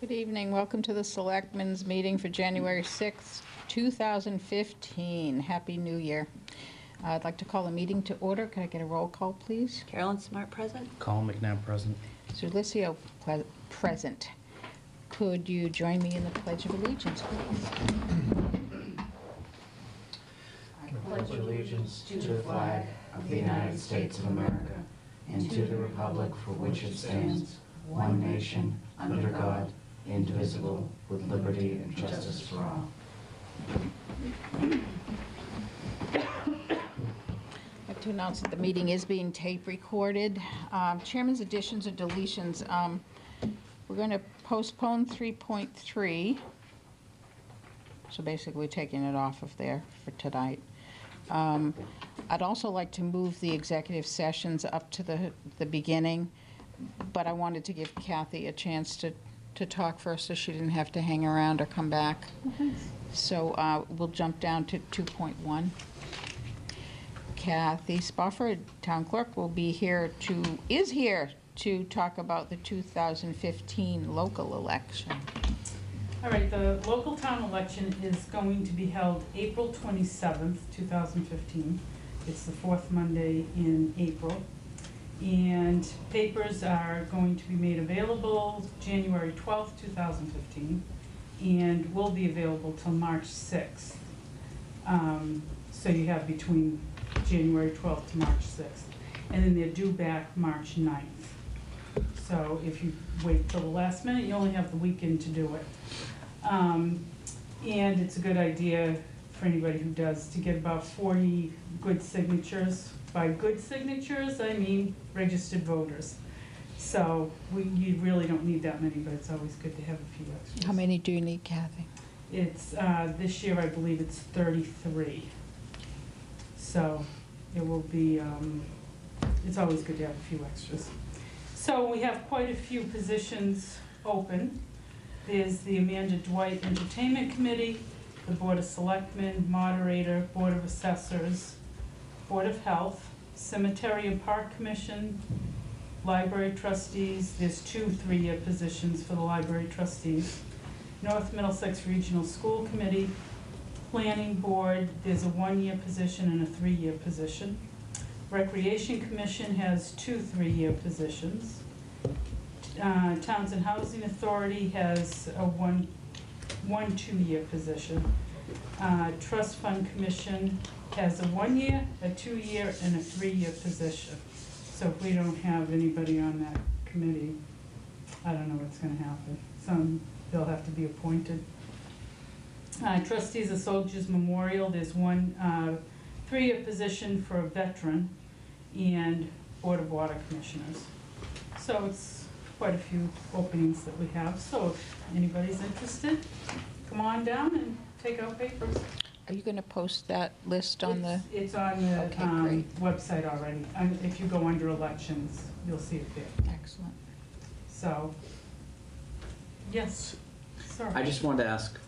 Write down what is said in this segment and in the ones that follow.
Good evening. Welcome to the Selectmen's meeting for January 6th, 2015. Happy New Year. I'd like to call the meeting to order. Can I get a roll call, please? Carolyn Smart present. Colin McNabb present. Sulicio present. Could you join me in the Pledge of Allegiance, please? I pledge allegiance to the flag of the United States of America and to the republic for which it stands, one nation, under God, indivisible, with liberty and justice for all. I'd like to announce that the meeting is being tape recorded. Chairman's additions and deletions. We're going to postpone 3.3. So basically we're taking it off of there for tonight. I'd also like to move the executive sessions up to the beginning, but I wanted to give Kathy a chance to talk first so she didn't have to hang around or come back. So we'll jump down to 2.1. Kathy Spofford, Town Clerk, is here to talk about the 2015 local election. All right, the local town election is going to be held April 27th, 2015. It's the fourth Monday in April. And papers are going to be made available January 12th, 2015, and will be available till March 6th. So you have between January 12th to March 6th. And then they're due back March 9th. So if you wait till the last minute, you only have the weekend to do it. And it's a good idea for anybody who does to get about 40 good signatures. By good signatures, I mean registered voters. So you really don't need that many, but it's always good to have a few extras. How many do you need, Kathy? It's, this year I believe it's 33. So it will be, it's always good to have a few extras. So we have quite a few positions open. There's the Amanda Dwight Entertainment Committee, the Board of Selectmen, Moderator, Board of Assessors, Board of Health, Cemetery and Park Commission, Library Trustees. There's 2 3-year positions for the Library Trustees. North Middlesex Regional School Committee, Planning Board, there's a 1-year position and a 3-year position. Recreation Commission has 2 3-year positions. Townsend Housing Authority has a one 2-year position. Trust Fund Commission has a 1-year, a 2-year, and a 3-year position. So if we don't have anybody on that committee, I don't know what's going to happen. They'll have to be appointed. Trustees of Soldiers Memorial, there's one 3-year position for a veteran, and Board of Water Commissioners. So it's quite a few openings that we have. So if anybody's interested, come on down and take out papers. Are you going to post that list on the... It's on the Okay, website already. If you go under elections, you'll see it there. Excellent. So, yes, sir. I just wanted to ask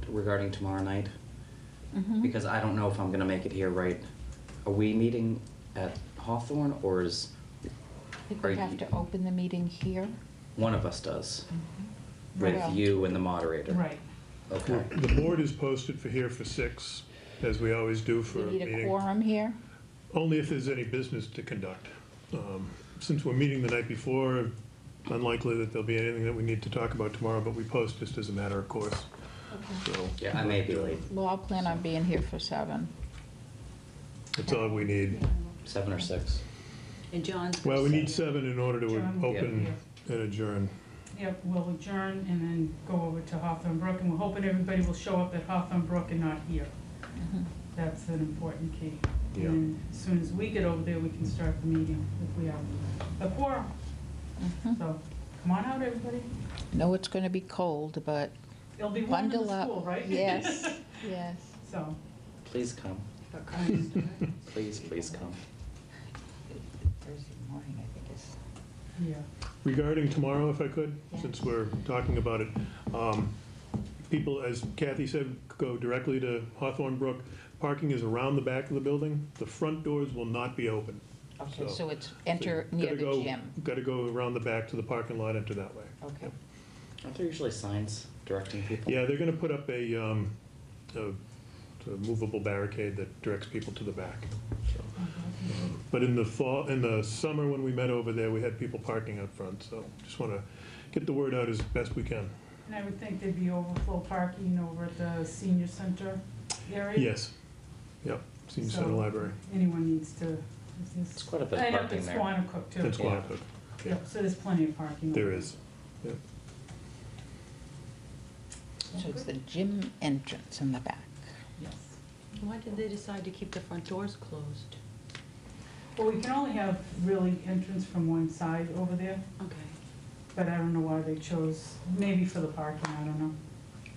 regarding tomorrow night, because I don't know if I'm going to make it here right. Are we meeting at Hawthorne, or is... I think we have to open the meeting here. One of us does, with you and the moderator. Right. Okay. The board is posted for here for 6, as we always do for a We need meeting. a quorum here? Only if there's any business to conduct. Since we're meeting the night before, unlikely that there'll be anything that we need to talk about tomorrow, but we post just as a matter of course. Okay. So, Yeah, I may be late. Well, I'll plan on being here for 7. that's all we need. 7 or 6. And John's. Well, we need 7 in order to John, open and adjourn. Yep, we'll adjourn and then go over to Hawthorne Brook, and we're hoping everybody will show up at Hawthorne Brook and not here. That's an important key. Yeah. And as soon as we get over there, we can start the meeting if we have a quorum. So, come on out, everybody. Know it's going to be cold, but It'll be warm in bundle the up. school, right? Yes, yes. So, Please come. Please come. Thursday morning, I think is... yeah. Regarding tomorrow, if I could, Yes. since we're talking about it, people, as Kathy said, go directly to Hawthorne Brook. Parking is around the back of the building. The front doors will not be open. Okay, so it's enter near gotta the go- gym. Got to go around the back to the parking lot, enter that way. Okay. Aren't there usually signs directing people? Yeah, they're gonna put up a movable barricade that directs people to the back. So, but in the summer when we met over there, we had people parking out front, so just wanna get the word out as best we can. And I would think there'd be overflow parking over at the senior center area? Yes, yep, senior center So, library. Anyone needs to, It's quite a bit of I know parking it's there. Squanicook too. That's Yeah. Squanicook. Yep, so there's plenty of parking. There over is, yep. So it's the gym entrance in the back. Yes. Why did they decide to keep the front doors closed? Well, we can only have really entrance from one side over there, Okay. but I don't know why they chose, maybe for the parking, I don't know.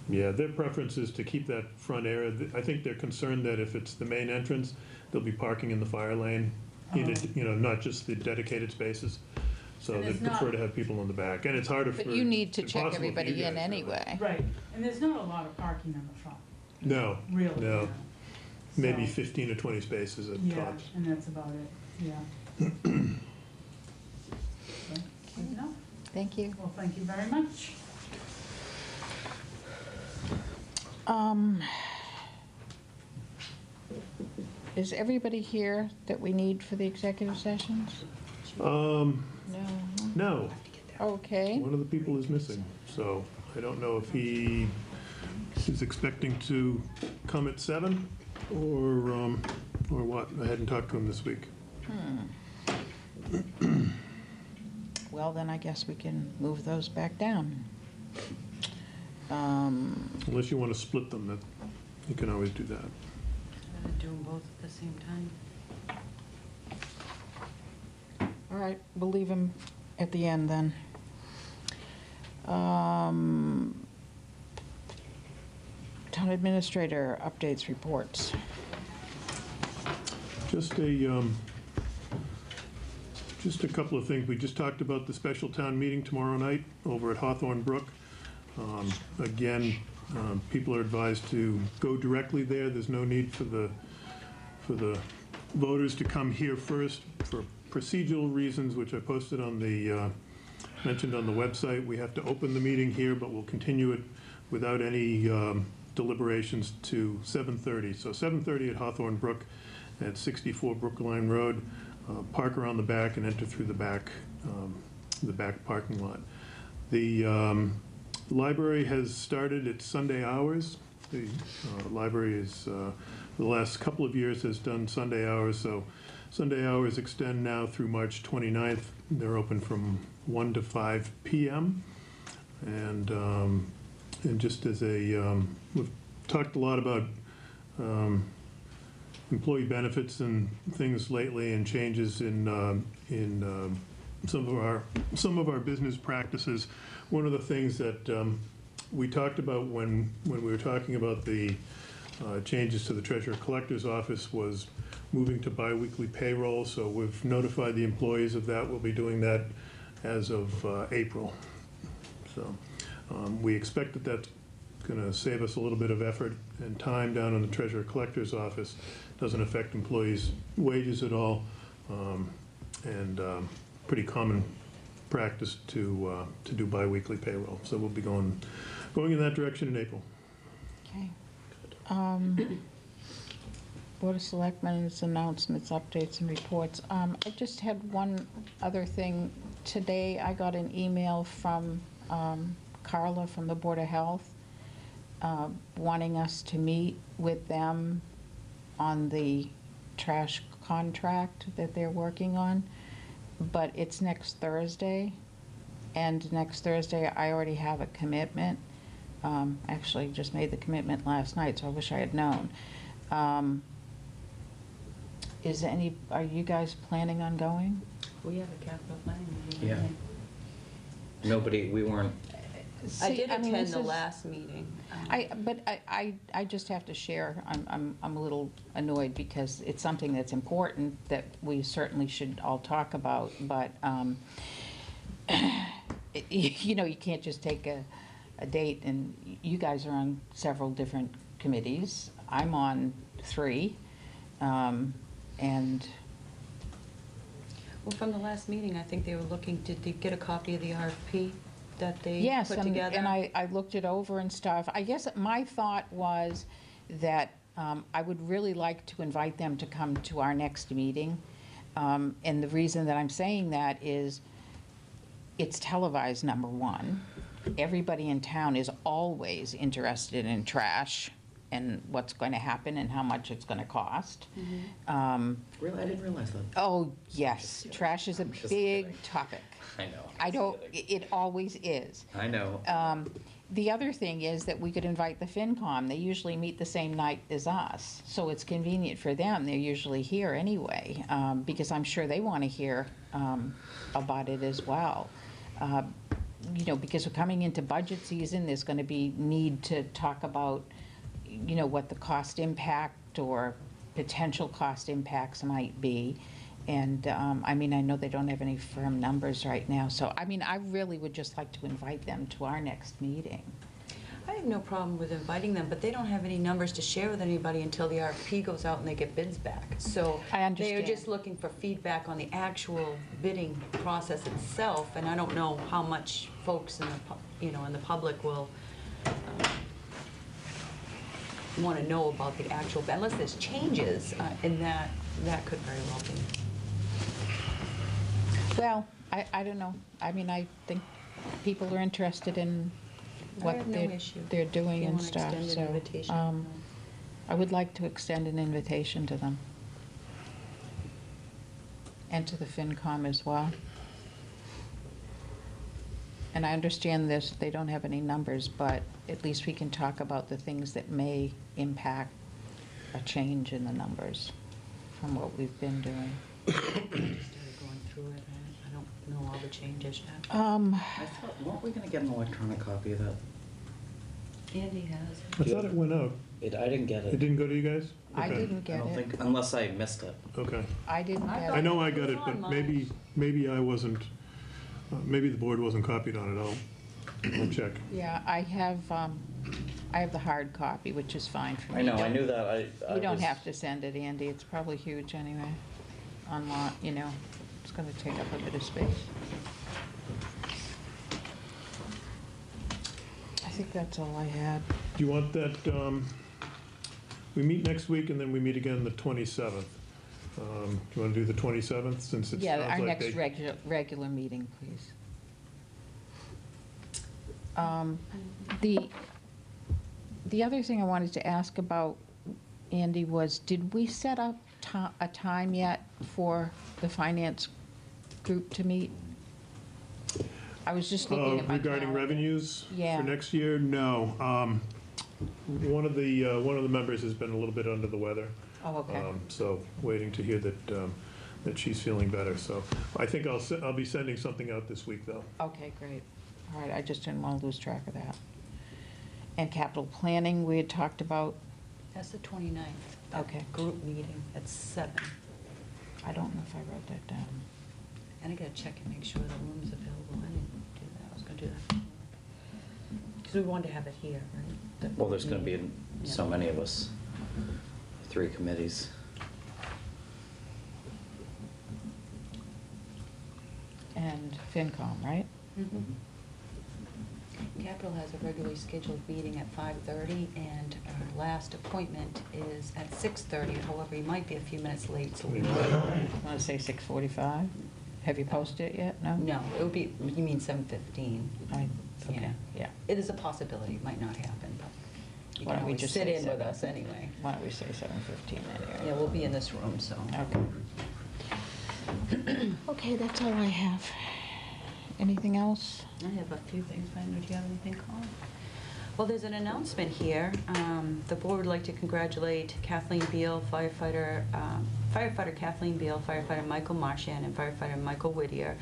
Yeah, their preference is to keep that front area. I think they're concerned that if it's the main entrance, they'll be parking in the fire lane, not just the dedicated spaces. So And they it's not- prefer to have people in the back, and it's harder for. But you need to check impossible for everybody you in guys, really. anyway. Right, and there's not a lot of parking in the front, No, really. no, maybe So, 15 or 20 spaces at Yeah, tops. and that's about it, yeah. Okay, good enough. Thank you. Well, thank you very much. Is everybody here that we need for the executive sessions? No. No, Okay. one of the people is missing, so I don't know if he is expecting to come at 7 or what. I hadn't talked to him this week. Well, then I guess we can move those back down. Unless you want to split them, that, you can always do that. Do them both at the same time? All right, we'll leave them at the end then. Town administrator updates, reports. Just a couple of things. We just talked about the special town meeting tomorrow night over at Hawthorne Brook. Again, people are advised to go directly there. There's no need for the voters to come here first for procedural reasons, which I posted on the, mentioned on the website. We have to open the meeting here, but we'll continue it without any deliberations to 7:30. So 7:30 at Hawthorne Brook at 64 Brookline Road. Park around the back and enter through the back parking lot. The library has started its Sunday hours. The library is, for the last couple of years, has done Sunday hours, so Sunday hours extend now through March 29th. They're open from 1 to 5 p.m. And just as we've talked a lot about employee benefits and things lately, and changes in some of our business practices. One of the things that we talked about when we were talking about the changes to the Treasurer Collector's Office was moving to biweekly payroll. So we've notified the employees of that. We'll be doing that as of April. So we expect that that's going to save us a little bit of effort and time down in the Treasurer Collector's Office. Doesn't affect employees' wages at all, and pretty common practice to do biweekly payroll. So we'll be going in that direction in April. Okay. Board of Selectmen's announcements, updates, and reports. I just had one other thing. Today, I got an email from Carla from the Board of Health wanting us to meet with them on the trash contract that they're working on, but it's next Thursday, and next Thursday I already have a commitment. Actually, just made the commitment last night, so I wish I had known. Are you guys planning on going? We have a capital planning meeting. Yeah. We weren't, I did mean, attend this the is- last meeting. But I just have to share, I'm a little annoyed because it's something that's important that we certainly should all talk about, but, you can't just take a date, and you guys are on several different committees. I'm on 3, and Well, from the last meeting, I think they were looking, did they get a copy of the RFP? that they Yes, put and together? I looked it over and stuff. I guess my thought was that I would really like to invite them to come to our next meeting. And the reason that I'm saying that is it's televised, number one. Everybody in town is always interested in trash and what's going to happen and how much it's going to cost. Really, I didn't realize that. Oh, yes, trash is a I'm just big kidding. topic. I know. I don't, it always is. I know. The other thing is that we could invite the FinCom. They usually meet the same night as us, so it's convenient for them. They're usually here anyway, because I'm sure they want to hear about it as well. You know, because we're coming into budget season, there's going to be need to talk about, you know, what the cost impact or potential cost impacts might be. And, I mean, I know they don't have any firm numbers right now, so, I mean, I really would just like to invite them to our next meeting. I have no problem with inviting them, but they don't have any numbers to share with anybody until the RFP goes out and they get bids back. So I understand. they're just looking for feedback on the actual bidding process itself, and I don't know how much folks in in the public will want to know about the actual, unless there's changes, and that could very well be. Well, I don't know. I mean, I think people are interested in I what have no issue. they're doing If you and wanna stuff, extend an so. invitation. I would like to extend an invitation to them. And to the FinCom as well. And I understand this, they don't have any numbers, but at least we can talk about the things that may impact a change in the numbers from what we've been doing. I just started going through it, I don't know all the changes yet. I thought, weren't we gonna get an electronic copy of that? Andy has. I thought it went out. I didn't get It it. didn't go to you guys? I Okay. didn't I get don't it. think, unless I missed it. Okay. I didn't I get I it. know I It got was it, but on maybe I wasn't, maybe the board wasn't copied on it. I'll check. Yeah, I have the hard copy, which is fine for me. I know, I knew that. You don't have to send it, Andy. It's probably huge anyway. Online, you know, it's going to take up a bit of space. I think that's all I had. Do you want that, we meet next week and then we meet again the 27th. Do you want to do the 27th since it Yeah, sounds our like next they... regular meeting, please. The other thing I wanted to ask about, Andy, was did we set up a time yet for the finance group to meet? I was just looking at my Regarding calendar. revenues Yeah. for next year? No. One of the members has been a little bit under the weather. Oh, okay. So waiting to hear that she's feeling better. So I think I'll be sending something out this week, though. Okay, great. All right, I just didn't want to lose track of that. And capital planning, we had talked about, That's the 29th. that Okay. Group meeting at 7. I don't know if I wrote that down. And I gotta check and make sure the room's available. I didn't do that. I was gonna do that. Because we wanted to have it here, right? The Well, there's gonna be meeting. so Yeah. many of us, 3 committees. And FinCom, right? Mhm. Capital has a regularly scheduled meeting at 5:30, and our last appointment is at 6:30. However, he might be a few minutes late, so we might. Want to say 6:45? Have you posted it yet? No? No, it would be, you mean 7:15. Okay, yeah. It is a possibility, it might not happen, but you Why can don't we always just sit say in with 7? us anyway. Why don't we say 7:15 anyway? Yeah, we'll be in this room, so. Okay. Okay, that's all I have. Anything else? I have a few things, but do you have anything, Colin? Well, there's an announcement here. The board would like to congratulate Kathleen Beal, firefighter Kathleen Beal, firefighter Michael Marchand, and firefighter Michael Whittier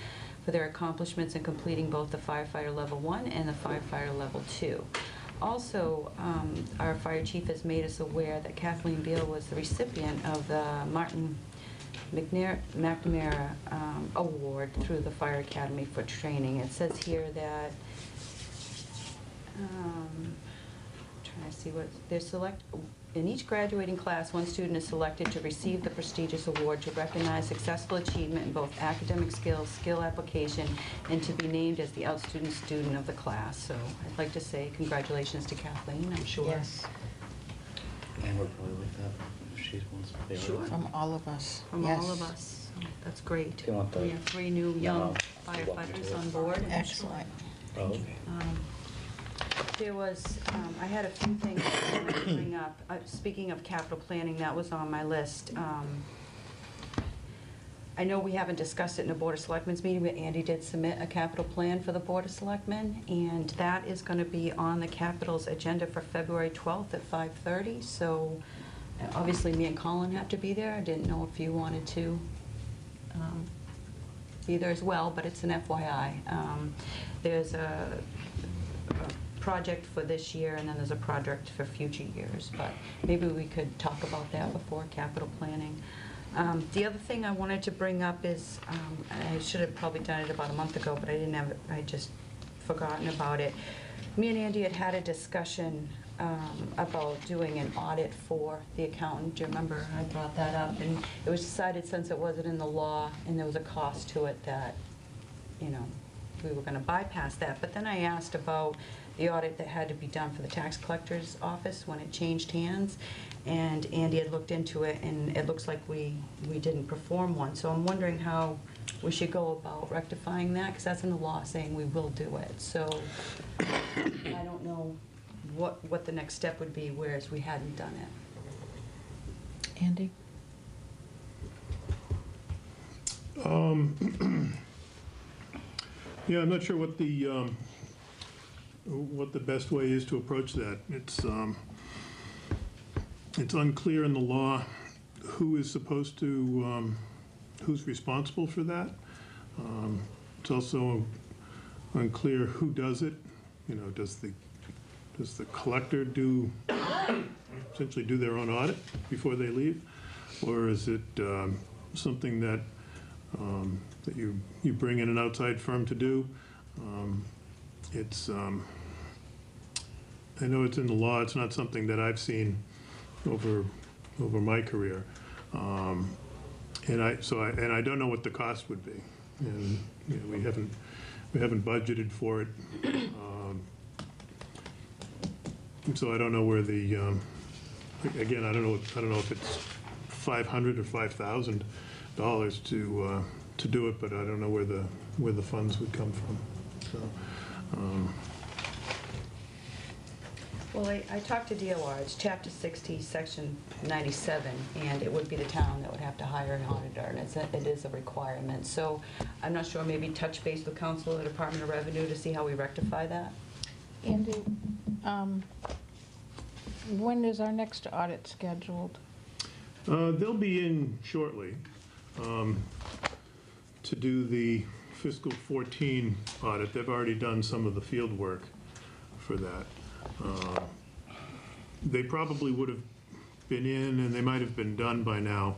for their accomplishments in completing both the firefighter level 1 and the firefighter level 2. Also, our fire chief has made us aware that Kathleen Beal was the recipient of the Martin McNamara Award through the Fire Academy for training. It says here that, trying I see what, in each graduating class, one student is selected to receive the prestigious award to recognize successful achievement in both academic skills, skill application, and to be named as the outstanding student of the class. So I'd like to say congratulations to Kathleen, I'm sure. Yes, And we're probably like that if she wants to be. Sure. from all of us. From Yes. all of us. So that's great. Do you want the We have 3 new young memo? You're welcome firefighters to. on board. Excellent. Oh, okay. There was, I had a few things I wanted to bring up. Speaking of capital planning, that was on my list. I know we haven't discussed it in the Board of Selectmen's meeting, but Andy did submit a capital plan for the Board of Selectmen, and that is going to be on the capital's agenda for February 12th at 5:30. So obviously, me and Colin have to be there. I didn't know if you wanted to be there as well, but it's an FYI. There's a project for this year, and then there's a project for future years, but maybe we could talk about that before capital planning. The other thing I wanted to bring up is, I should have probably done it about a month ago, but I didn't have it, I just forgotten about it. Me and Andy had a discussion about doing an audit for the accountant. Do you remember I brought that up? And it was decided, since it wasn't in the law and there was a cost to it, that, you know, we were gonna bypass that. But then I asked about the audit that had to be done for the tax collector's office when it changed hands, and Andy had looked into it, and it looks like we didn't perform one. So I'm wondering how we should go about rectifying that, because that's in the law saying we will do it. So I don't know what the next step would be, whereas we hadn't done it. Andy? Yeah, I'm not sure what the best way is to approach that. It's unclear in the law who is supposed to, who's responsible for that. It's also unclear who does it. You know, does the collector essentially do their own audit before they leave? Or is it something that you bring in an outside firm to do? I know it's in the law. It's not something that I've seen over my career, and I don't know what the cost would be, and you know, we haven't budgeted for it, so I don't know where the again I don't know if it's $500 or $5,000 to do it, but I don't know where the funds would come from. So. Well, I talked to DOR, it's Chapter 60, Section 97, and it would be the town that would have to hire an auditor, and it is a requirement. So I'm not sure, maybe touch base with council or the Department of Revenue to see how we rectify that. Andy, when is our next audit scheduled? They'll be in shortly to do the fiscal 14 audit. They've already done some of the field work for that. They probably would have been in, and they might have been done by now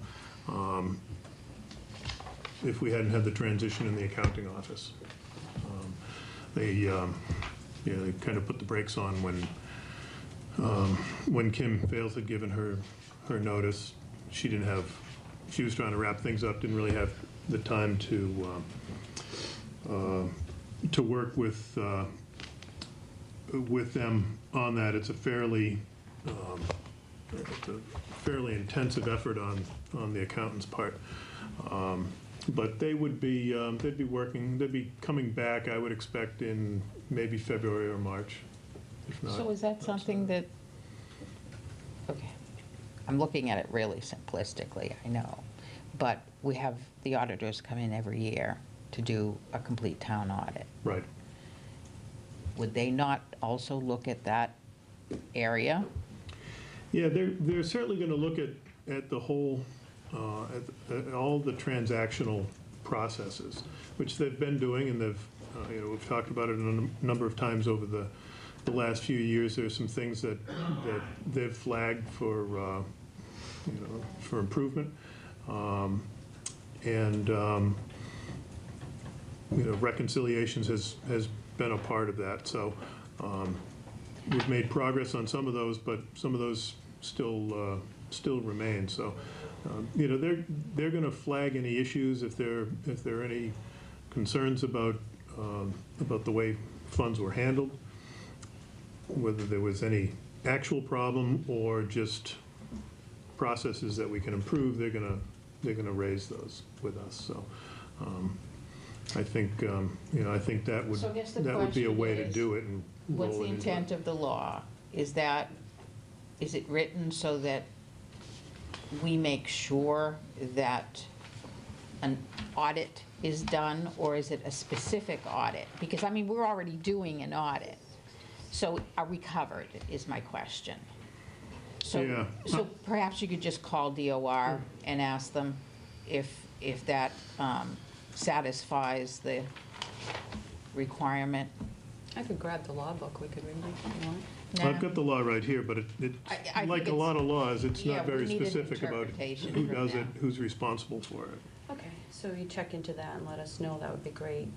if we hadn't had the transition in the accounting office. They kind of put the brakes on when Kim Fales had given her notice. She was trying to wrap things up, didn't really have the time to work with them on that. It's a fairly intensive effort on the accountant's part. But they'd be coming back, I would expect, in maybe February or March, if not. So is that something that, okay, I'm looking at it really simplistically, I know, but we have the auditors come in every year to do a complete town audit. Right. Would they not also look at that area? Yeah, they're certainly going to look at the whole, at all the transactional processes, which they've been doing, and we've talked about it a number of times over the last few years. There's some things that they've flagged for improvement, and reconciliations has been a part of that. So we've made progress on some of those, but some of those still remain. So, you know, they're going to flag any issues if there are any concerns about the way funds were handled, whether there was any actual problem or just processes that we can improve. They're gonna raise those with us. So, I think I think that would So I guess the be a question way to is, do it and What's roll the it into intent of the law? Is it written so that we make sure that an audit is done, or is it a specific audit? Because, I mean, we're already doing an audit. So are we covered, is my question. Yeah. So perhaps you could just call DOR and ask them if that satisfies the requirement. I could grab the law book, we could read it if you want. I've got the law right here, but I like think a lot of laws, it's yeah, not we very need an specific about interpretation who from does it, them. who's responsible for it. Okay, so you check into that and let us know, that would be great.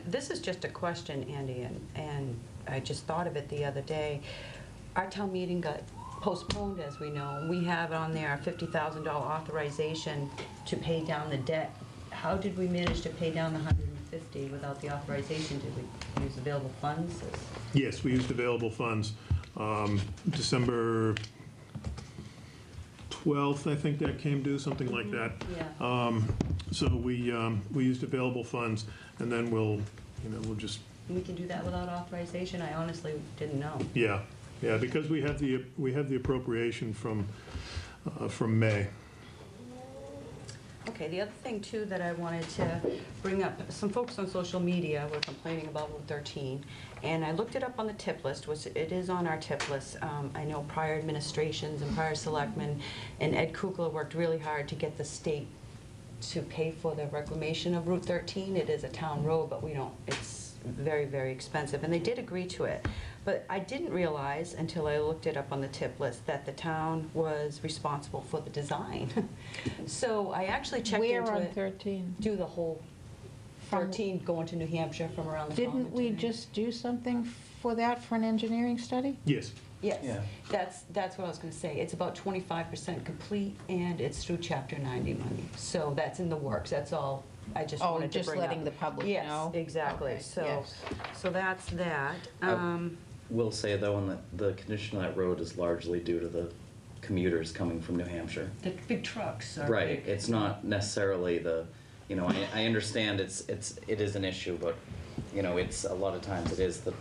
This is just a question, Andy, and I just thought of it the other day. Our town meeting got postponed, as we know. We have on there a $50,000 authorization to pay down the debt. How did we manage to pay down the 150 without the authorization? Did we use available funds? Yes, we used available funds. December 12th, I think that came due, something like that. Yeah. So we used available funds, and then we'll just, We can do that without authorization? I honestly didn't know. yeah, because we have the appropriation from May. Okay, the other thing too that I wanted to bring up, some folks on social media were complaining about Route 13, and I looked it up on the tip list, which it is on our tip list. I know prior administrations and prior selectmen, and Ed Kukla worked really hard to get the state to pay for the reclamation of Route 13. It is a town road, but it's very, very expensive, and they did agree to it. But I didn't realize until I looked it up on the tip list that the town was responsible for the design. So I actually checked into it. Where on 13? Do the whole From- 13 going to New Hampshire from around the Didn't we continent. just do something for that, for an engineering study? Yes. Yes, Yeah. that's what I was going to say. It's about 25% complete, and it's through Chapter 90 money. So that's in the works. That's all I just Oh, wanted to just bring up. letting the public know? Yes, exactly. Okay, So, yes. so that's that. Will say though, and the condition of that road is largely due to the commuters coming from New Hampshire. The big trucks are Right, it's not necessarily I understand it is an issue, but, it's, a lot of times it is the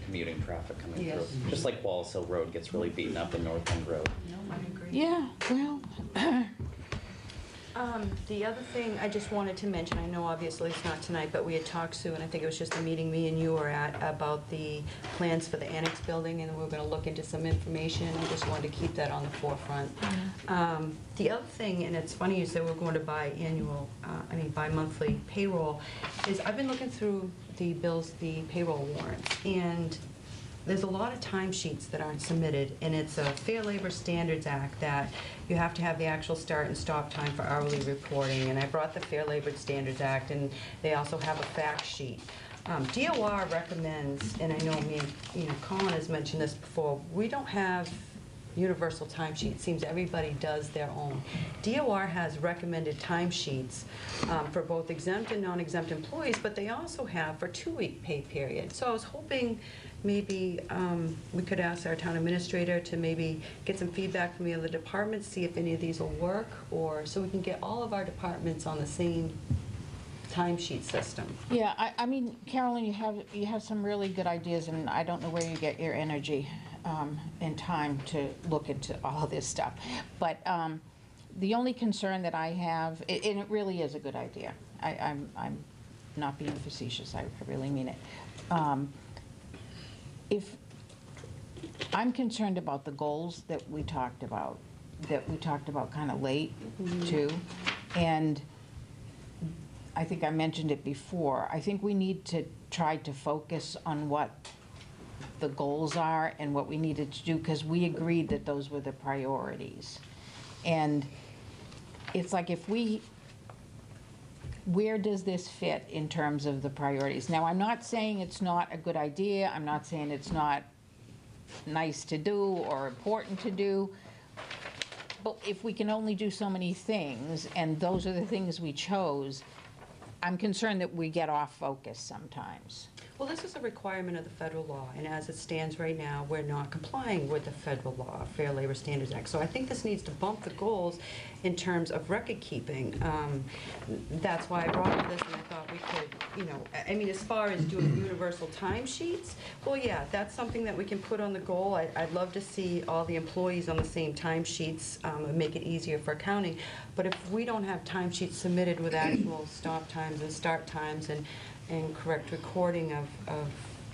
commuting traffic coming Yes. through. Just like Wallace Hill Road gets really beaten up in North End Road. No, I agree. Yeah, well, The other thing I just wanted to mention, I know obviously it's not tonight, but we had talked, Sue, and I think it was just a meeting me and you were at, about the plans for the annex building, and we were going to look into some information. I just wanted to keep that on the forefront. The other thing, and it's funny you said we're going to bi-monthly payroll, is I've been looking through the bills, the payroll warrants, and there's a lot of timesheets that aren't submitted, and it's a Fair Labor Standards Act that you have to have the actual start and stop time for hourly reporting, and I brought the Fair Labor Standards Act, and they also have a fact sheet. DOR recommends, and I know Colin has mentioned this before, we don't have universal timesheet. It seems everybody does their own. DOR has recommended timesheets for both exempt and non-exempt employees, but they also have for 2-week pay period. So I was hoping maybe we could ask our town administrator to maybe get some feedback from the other departments, see if any of these will work, or so we can get all of our departments on the same timesheet system. yeah, I mean, Carolyn, you have some really good ideas, and I don't know where you get your energy and time to look into all of this stuff. But the only concern that I have, and it really is a good idea, I'm not being facetious, I really mean it. If I'm concerned about the goals that we talked about kind of late too, and I think I mentioned it before, I think we need to try to focus on what the goals are and what we needed to do, because we agreed that those were the priorities. And it's like, where does this fit in terms of the priorities? Now, I'm not saying it's not a good idea, I'm not saying it's not nice to do or important to do. But if we can only do so many things, and those are the things we chose, I'm concerned that we get off focus sometimes. Well, this is a requirement of the federal law, and as it stands right now, we're not complying with the federal law, Fair Labor Standards Act. So I think this needs to bump the goals in terms of record keeping. That's why I brought up this, and I thought we could, you know, I mean, as far as doing universal timesheets, well, yeah, that's something that we can put on the goal. I'd love to see all the employees on the same timesheets and make it easier for accounting. But if we don't have timesheets submitted with actual stop times and start times and correct recording of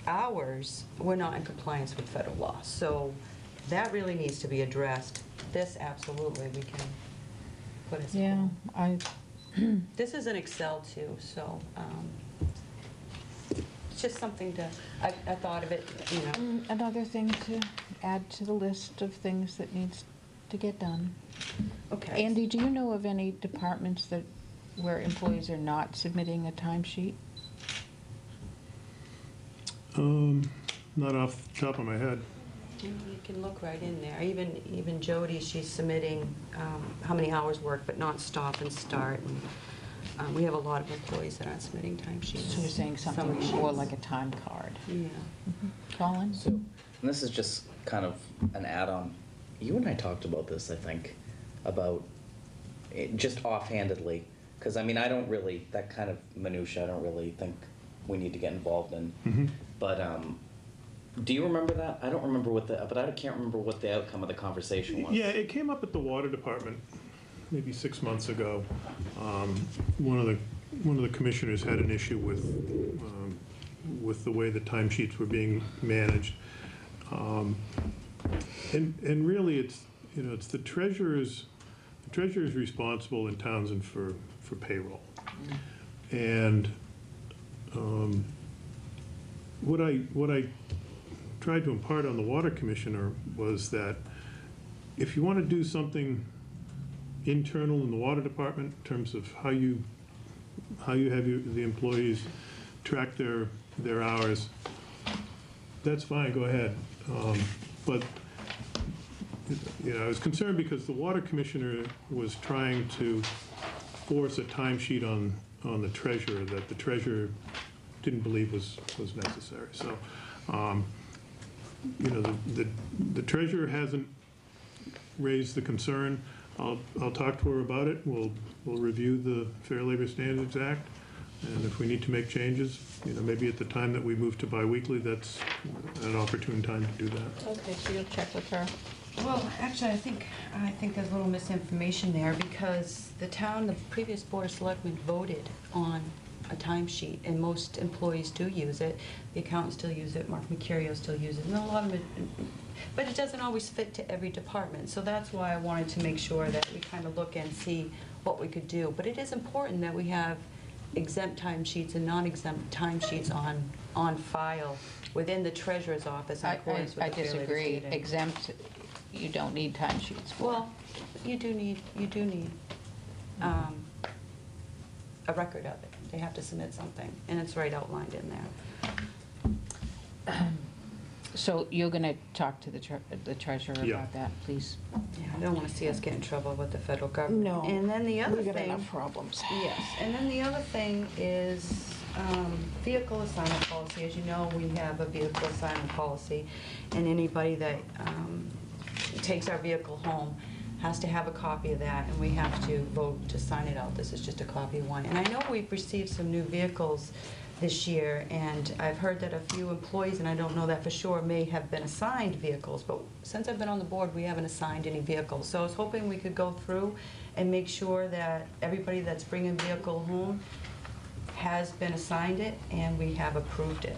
hours, we're not in compliance with federal law. So that really needs to be addressed. This, absolutely, we can put as a Yeah, goal. This is an Excel too, so it's just something to, I thought of it, you know. Another thing to add to the list of things that needs to get done. Okay. Andy, do you know of any departments where employees are not submitting a timesheet? Not off the top of my head. You can look right in there. Even Jody, she's submitting how many hours worked, but not stop and start. And we have a lot of employees that aren't submitting timesheets. So you're saying something Summary more sheets. like a time card? Yeah. Colin? So, and this is just kind of an add-on. You and I talked about this, I think, about it just offhandedly, because I mean, I don't really, that kind of minutia, I don't really think we need to get involved in. Mhm. But do you remember that? I don't remember but I can't remember what the outcome of the conversation was. Yeah, it came up at the water department maybe 6 months ago. One of the commissioners had an issue with the way the timesheets were being managed. And really, it's, you know, it's the treasurer's responsible in Townsend for payroll. And what I tried to impart on the water commissioner was that if you want to do something internal in the water department in terms of how you have the employees track their hours, that's fine, go ahead. But you know, I was concerned because the water commissioner was trying to force a timesheet on the treasurer that the treasurer didn't believe was necessary. So, you know, the treasurer hasn't raised the concern. I'll talk to her about it. We'll review the Fair Labor Standards Act, and if we need to make changes, you know, maybe at the time that we move to biweekly, that's an opportune time to do that. Okay, so you'll check with her. Well, actually, I think there's a little misinformation there because the previous Board of Selectmen voted on a timesheet, and most employees do use it. The accountants still use it, Mark Mercurio still uses it, and a lot of it, but it doesn't always fit to every department. So that's why I wanted to make sure that we kind of look and see what we could do. But it is important that we have exempt timesheets and non-exempt timesheets on file within the treasurer's office in accordance with I the Fair Labor disagree. Standards. Exempt, you don't need timesheets for. Well, you do need a record of it. They have to submit something, and it's right outlined in there. So you're going to talk to the treasurer Yeah. about that, please? Yeah, I don't want to see us get in trouble with the federal government. No. And then the other We've got thing. enough problems. Yes, and then the other thing is vehicle assignment policy. As you know, we have a vehicle assignment policy, and anybody that takes our vehicle home has to have a copy of that, and we have to vote to sign it out. This is just a copy of one. And I know we've received some new vehicles this year, and I've heard that a few employees, and I don't know that for sure, may have been assigned vehicles, but since I've been on the board, we haven't assigned any vehicles. So I was hoping we could go through and make sure that everybody that's bringing a vehicle home has been assigned it, and we have approved it.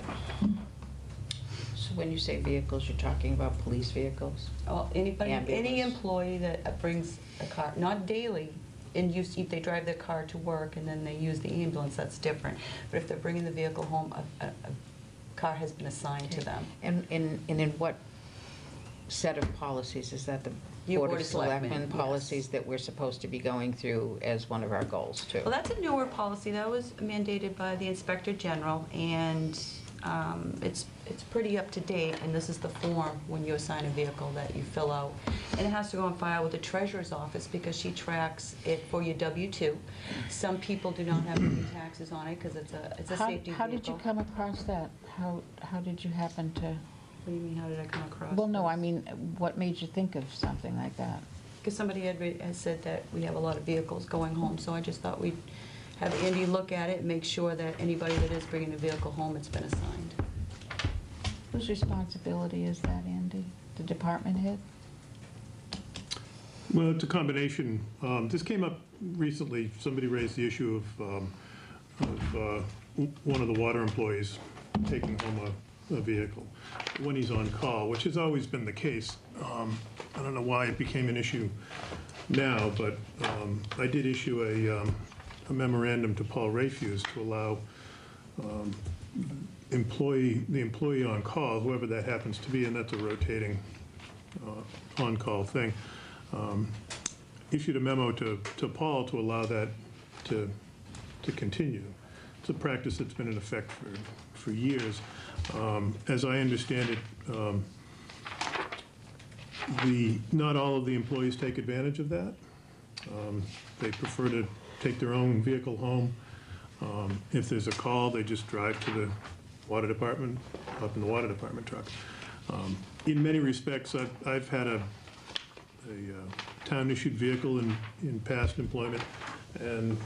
So when you say vehicles, you're talking about police vehicles? Well, any Ambulance. employee that brings a car, not daily, and if they drive their car to work and then they use the ambulance, that's different. But if they're bringing the vehicle home, a car has been assigned to them. And in what set of policies? Is that the Your Board of Selectmen policies that we're supposed to be going through as one of our goals, too? Well, that's a newer policy that was mandated by the Inspector General, and it's it's pretty up to date, and this is the form when you assign a vehicle that you fill out. And it has to go on file with the treasurer's office because she tracks it for your W-2. Some people do not have any taxes on it because it's a safety vehicle. How did you come across that? How did you happen to? What do you mean, how did I come across Well, no, this? I mean, what made you think of something like that? Because somebody had said that we have a lot of vehicles going home, so I just thought we'd have Andy look at it and make sure that anybody that is bringing a vehicle home, it's been assigned. Whose responsibility is that, Andy? The department head? Well, it's a combination. This came up recently. Somebody raised the issue of one of the water employees taking home a vehicle when he's on call, which has always been the case. I don't know why it became an issue now, but I did issue a memorandum to Paul Rayfuse to allow the employee on call, whoever that happens to be, and that's a rotating on-call thing, issued a memo to Paul to allow that to continue. It's a practice that's been in effect for years. As I understand it, not all of the employees take advantage of that. They prefer to take their own vehicle home. If there's a call, they just drive to the water department, up in the water department truck. In many respects, I've had a town-issued vehicle in past employment, and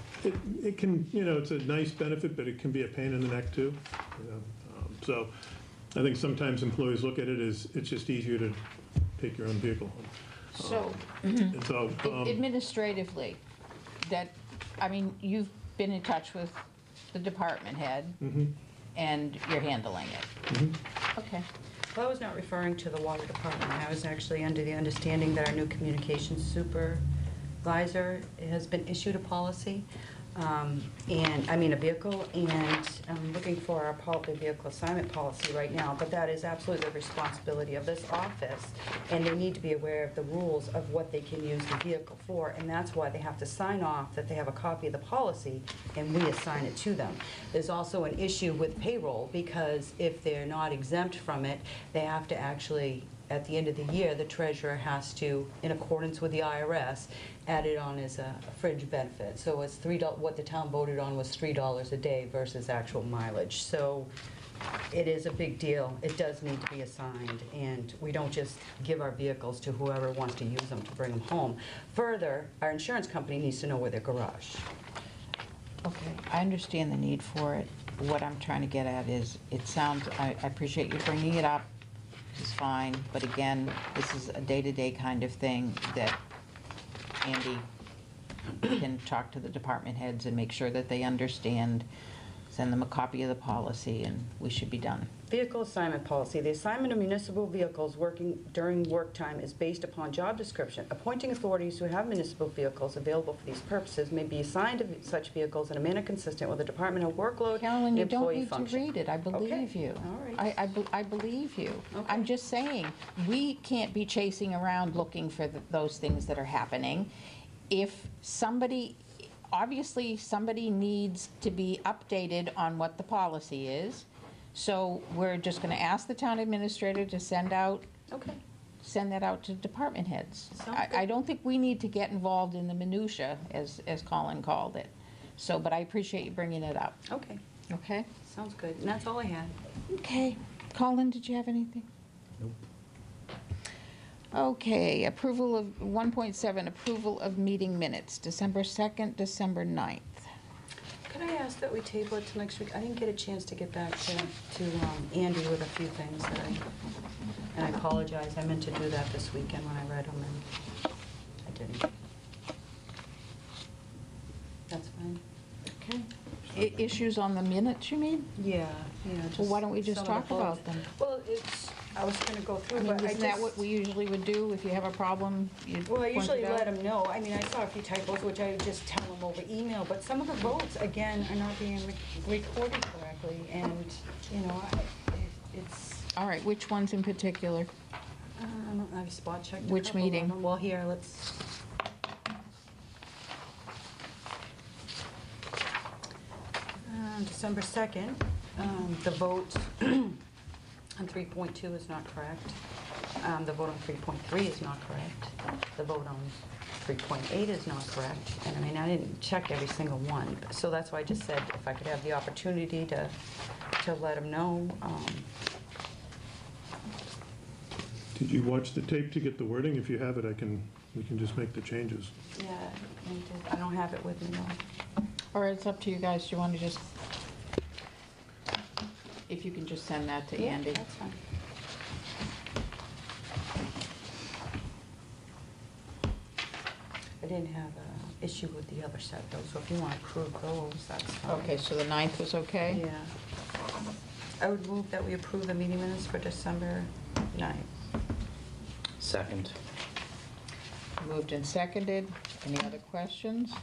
it can, it's a nice benefit, but it can be a pain in the neck too. So I think sometimes employees look at it as it's just easier to take your own vehicle home. So, And so, administratively, you've been in touch with the department head, and you're handling it. Okay. Well, I was not referring to the water department. I was actually under the understanding that our new communications supervisor has been issued a policy, a vehicle, and I'm looking for our vehicle assignment policy right now, but that is absolutely the responsibility of this office, and they need to be aware of the rules of what they can use the vehicle for, and that's why they have to sign off that they have a copy of the policy, and we assign it to them. There's also an issue with payroll, because if they're not exempt from it, they have to actually, at the end of the year, the treasurer has to, in accordance with the IRS, add it on as a fringe benefit. So it's what the town voted on was $3 a day versus actual mileage. So it is a big deal. It does need to be assigned, and we don't just give our vehicles to whoever wants to use them to bring them home. Further, our insurance company needs to know where their garage. Okay, I understand the need for it. What I'm trying to get at is, I appreciate you bringing it up, it's fine, but again, this is a day-to-day kind of thing that Andy can talk to the department heads and make sure that they understand, send them a copy of the policy, and we should be done. Vehicle assignment policy. The assignment of municipal vehicles working during work time is based upon job description. Appointing authorities who have municipal vehicles available for these purposes may be assigned to such vehicles in a manner consistent with the Department of Workload Carolyn, and you don't employee need to function. read it, I believe you. All right. I believe you. Okay. I'm just saying, we can't be chasing around looking for those things that are happening. If obviously somebody needs to be updated on what the policy is, so we're just going to ask the town administrator to send that out to department heads. Sounds good. I don't think we need to get involved in the minutia, as Colin called it. So, but I appreciate you bringing it up. Okay, Okay? sounds good. And that's all I had. Okay. Colin, did you have anything? Okay, approval of, 1.7, approval of meeting minutes, December 2nd, December 9th. Could I ask that we table it till next week? I didn't get a chance to get back to Andy with a few things and I apologize. I meant to do that this weekend when I read them, and I didn't. That's fine. Okay. Issues on the minutes, you mean? Yeah, Well, why don't we just some of talk the about them? Well, I was going to go I through, mean, but I isn't that just... what we usually would do? If you have a problem, you Well, I point usually it out? let them know. I mean, I saw a few typos, which I would just tell them over email, but some of the votes, again, are not being recorded correctly, and, it's... All right, which ones in particular? I've spot checked a Which couple of meeting? them. Well, here, let's... December 2nd, the vote And 3.2 is not correct. The vote on 3.3 is not correct. The vote on 3.8 is not correct. And I mean, I didn't check every single one, so that's why I just said if I could have the opportunity to let them know. Did you watch the tape to get the wording? If you have it, we can just make the changes. Yeah, I don't have it with me though. Or it's up to you guys. Do you want to just, if you can just send that to Andy? That's fine. I didn't have an issue with the other set though, so if you want to approve those, that's fine. Okay, so the 9th was okay? Yeah. I would move that we approve the meeting minutes for December 9th. Second. Moved and seconded. Any other questions?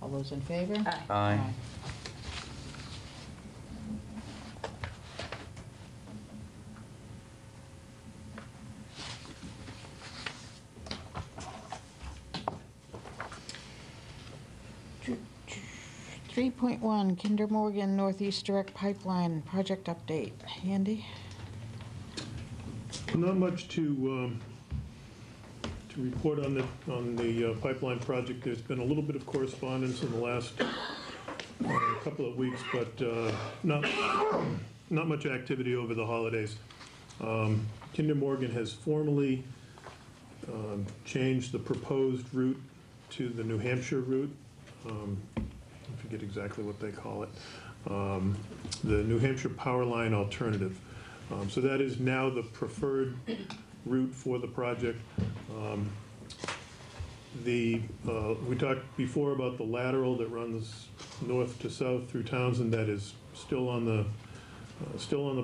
All those in favor? Aye. Aye. 3.1, Kinder Morgan Northeast Direct Pipeline Project Update. Andy? Not much to report on the pipeline project. There's been a little bit of correspondence in the last couple of weeks, but not much activity over the holidays. Kinder Morgan has formally changed the proposed route to the New Hampshire route. I forget exactly what they call it. The New Hampshire Power Line Alternative. So that is now the preferred route for the project. We talked before about the lateral that runs north to south through Townsend. That is still on the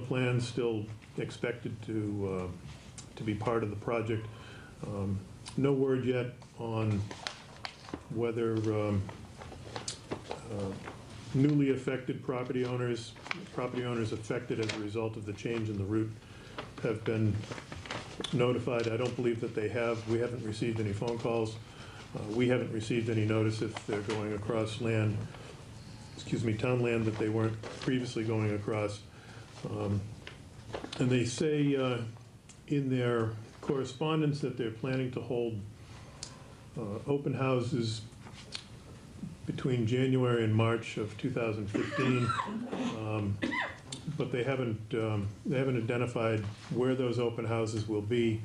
plan, still expected to be part of the project. No word yet on whether newly affected property owners affected as a result of the change in the route have been notified. I don't believe that they have. We haven't received any phone calls. We haven't received any notice if they're going across town land that they weren't previously going across. And they say in their correspondence that they're planning to hold open houses between January and March of 2015, but they haven't identified where those open houses will be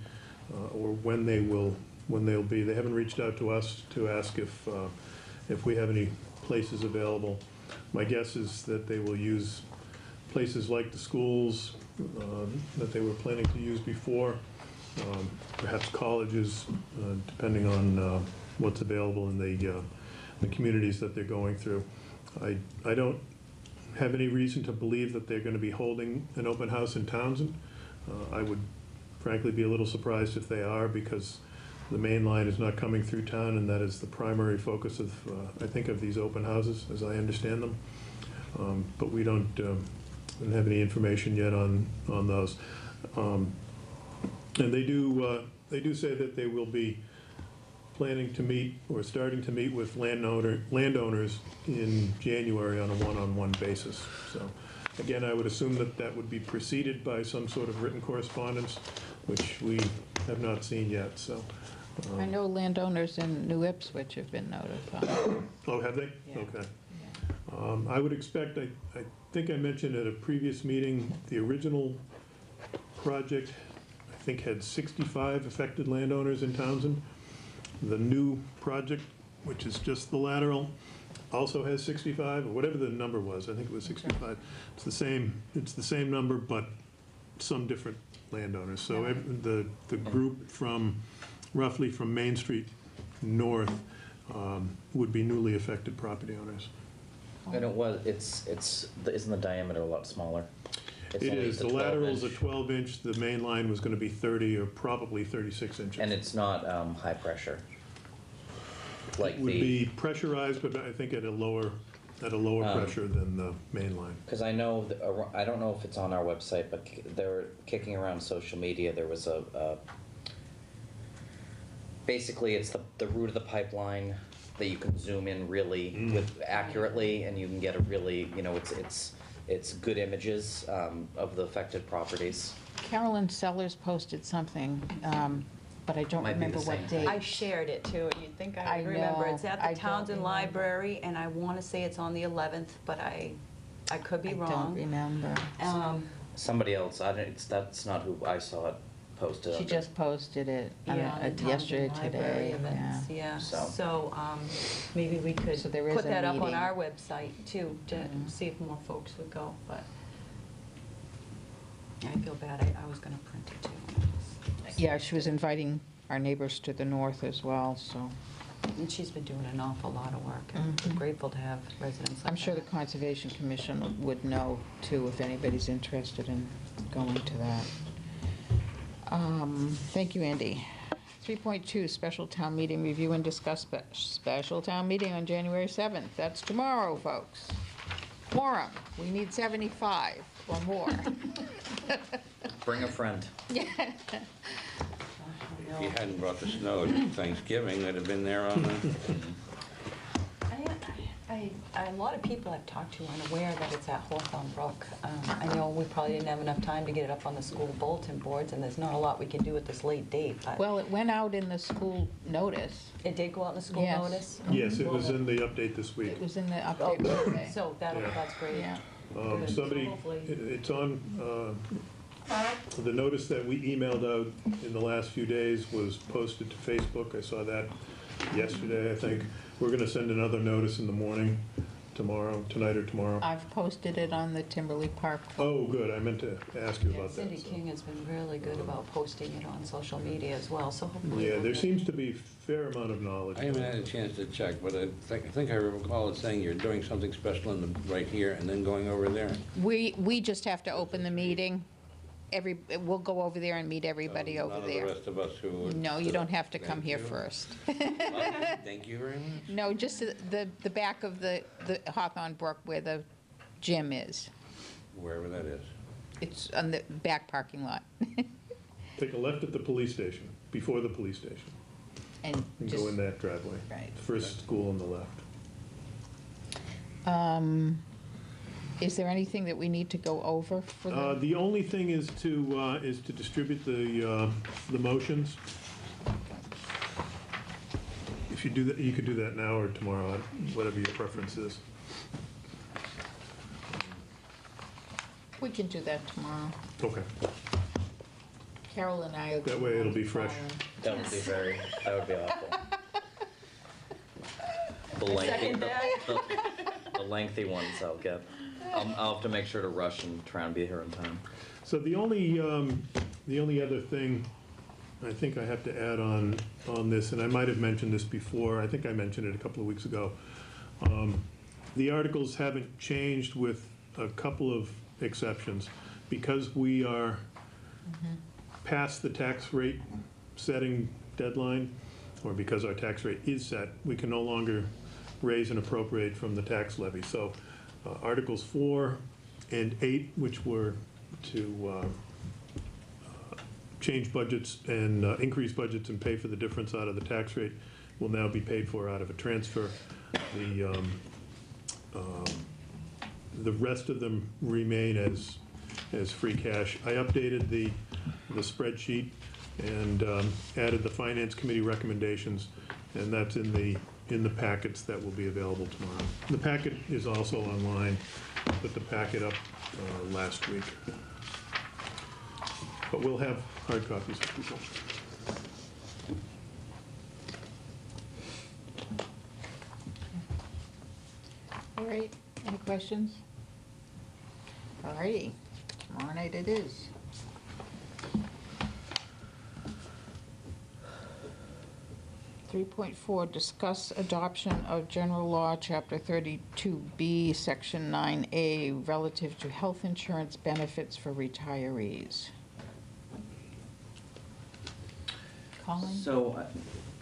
or when they'll be. They haven't reached out to us to ask if we have any places available. My guess is that they will use places like the schools that they were planning to use before, perhaps colleges, depending on what's available in the communities that they're going through. I don't have any reason to believe that they're going to be holding an open house in Townsend. I would frankly be a little surprised if they are, because the main line is not coming through town, and that is the primary focus of, I think, of these open houses, as I understand them. But we don't have any information yet on those. And they do say that they will be planning to meet or starting to meet with landowners in January on a one-on-one basis. So again, I would assume that would be preceded by some sort of written correspondence, which we have not seen yet. So I know landowners in New Ipswich have been notified. Oh, have they? Yeah. Okay. I would expect, I think I mentioned at a previous meeting, the original project, I think, had 65 affected landowners in Townsend. The new project, which is just the lateral, also has 65, or whatever the number was. I think it was 65. It's the same number, but some different landowners. So the group roughly from Main Street north would be newly affected property owners. And isn't the diameter a lot smaller? It's It only is. The 12 lateral's a inch. 12-inch. The main line was going to be 30 or probably 36 inches. And it's not high pressure. Like It would be pressurized, but I think at a lower pressure than the main line. Because I know, I don't know if it's on our website, but they're kicking around social media. There was basically it's the route of the pipeline that you can zoom in really accurately, and you can get a really, it's it's good images of the affected properties. Carolyn Sellers posted something, but I don't Might be the remember same what thing. date. I shared it too, and you'd think I I would remember. know. It's at I the don't Townsend remember. Library, and I want to say it's on the 11th, but I could be I don't wrong. remember. Somebody else, that's not who I saw it posted. She just posted it Yeah, on the Townsend yesterday, Library today, events, yeah. So- So, maybe we could So there is put a that up on meeting. our website too, to Mhm. see if more folks would go, but I feel bad, I was gonna print it too. Yeah, she was inviting our neighbors to the north as well, so And she's been doing an awful lot of work, and we're Mhm. grateful to have residents like I'm sure the that. Conservation Commission would know too if anybody's interested in going to that. Thank you, Andy. 3.2, special town meeting review and discuss special town meeting on January 7th. That's tomorrow, folks. Quorum, we need 75 or more. Bring a friend. Yeah. If you hadn't brought the snow at Thanksgiving, I'd have been there on the, A lot of people I've talked to aren't aware that it's at Hawthorne Brook. I know we probably didn't have enough time to get it up on the school bulletin boards, and there's not a lot we can do at this late date, but Well, it went out in the school notice. it did go out in the school Yes. notice? Yes, it was in the update this week. It was in the Oh, update today. so Yeah. that's great. Yeah. Good. Somebody, Hopefully. it's on, the notice that we emailed out in the last few days was posted to Facebook. I saw that yesterday, I think. We're gonna send another notice in the morning, tonight or tomorrow. I've posted it on the Timberley Park. Oh, good, I meant to ask you Yeah, about that. Cindy so. King has been really good about posting it on social media as well, so hopefully. Yeah, we'll there get- seems to be a fair amount of knowledge. I haven't had a chance to check, but I think I recall it saying you're doing something special right here and then going over there. We just have to open the meeting. We'll go over there and meet everybody over None of the there. rest of us who would. No, you don't have to come Thank here you. first. Thank you very much. No, just the back of the Hawthorne Brook where the gym is. Wherever that is. It's on the back parking lot. Take a left at the police station, before the police station, And and just, go in that driveway. Right. First school on the left. Is there anything that we need to go over for the? The only thing is to distribute the motions. If you do that, you could do that now or tomorrow, whatever your preference is. We can do that tomorrow. Okay. Carol and I will. That way it'll be fresh. That would be awful. Second that. The lengthy ones I'll get. I'll have to make sure to rush and try and be here in time. So the only other thing I think I have to add on this, and I might have mentioned this before, I think I mentioned it a couple of weeks ago. The articles haven't changed with a couple of exceptions. Because we are past the tax rate setting deadline, or because our tax rate is set, we can no longer raise and appropriate from the tax levy. So Articles 4 and 8, which were to change budgets and increase budgets and pay for the difference out of the tax rate, will now be paid for out of a transfer. The rest of them remain as free cash. I updated the spreadsheet and added the Finance Committee recommendations, and that's in the packets that will be available tomorrow. The packet is also online. I put the packet up last week. But we'll have hard copies for people. All right, any questions? All righty, tomorrow night it is. Three point four, discuss adoption of general law, chapter 32B, section 9A, relative to health insurance benefits for retirees. Colin? So,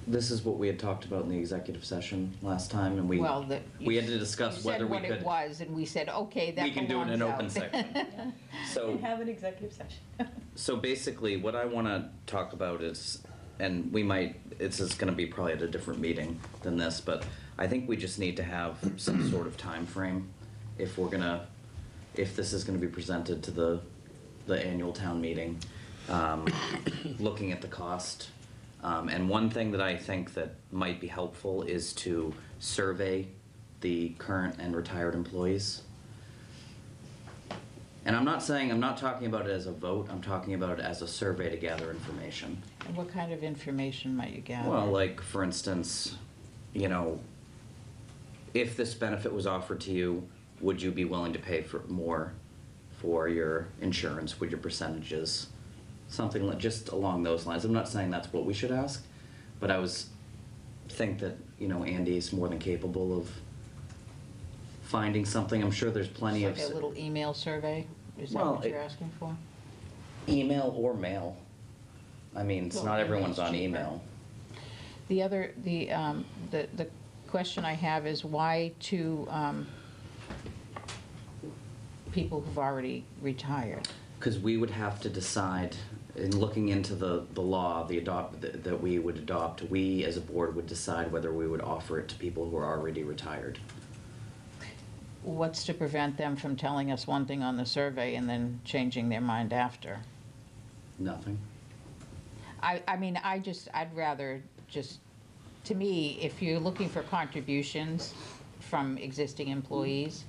this is what we had talked about in the executive session last time, and we had to discuss whether we You said what it could. was, and we said, okay, that We can do it in an open belongs out. section. So, Have an executive session. so basically, what I want to talk about is, and we might, it's going to be probably at a different meeting than this, but I think we just need to have some sort of time frame if we're going to if this is gonna be presented to the annual town meeting, looking at the cost. And one thing that I think that might be helpful is to survey the current and retired employees. And I'm not talking about it as a vote, I'm talking about it as a survey to gather information. And what kind of information might you gather? Well, like, for instance, you know, if this benefit was offered to you, would you be willing to pay for more for your insurance? Would your percentages? Something like, just along those lines. I'm not saying that's what we should ask, but think that, you know, Andy's more than capable of finding something. I'm sure there's plenty of... Like a little email survey? Is that what you're asking for? Email or mail. I mean, Well, not everyone's on cheaper. email. The question I have is why to people who've already retired? Because we would have to decide, in looking into the law that we would adopt, we as a board would decide whether we would offer it to people who are already retired. What's to prevent them from telling us one thing on the survey and then changing their mind after? Nothing. I mean, I'd rather just, to me, if you're looking for contributions from existing employees,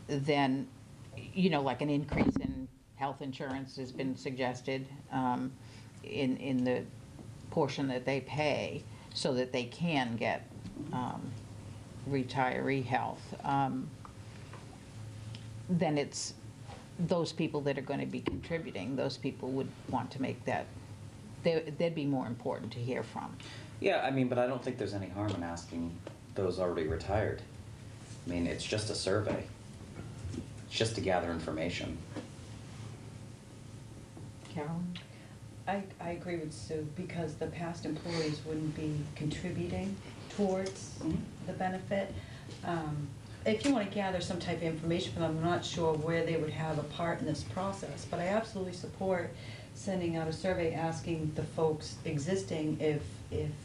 then, you know, like an increase in health insurance has been suggested in the portion that they pay so that they can get retiree health, then it's those people that are going to be contributing, those people would want to make that, they'd be more important to hear from. Yeah, I mean, but I don't think there's any harm in asking those already retired. I mean, it's just a survey. It's just to gather information. Carolyn? I agree with Sue, because the past employees wouldn't be contributing towards the benefit. If you want to gather some type of information from them, I'm not sure where they would have a part in this process, but I absolutely support sending out a survey asking the folks existing if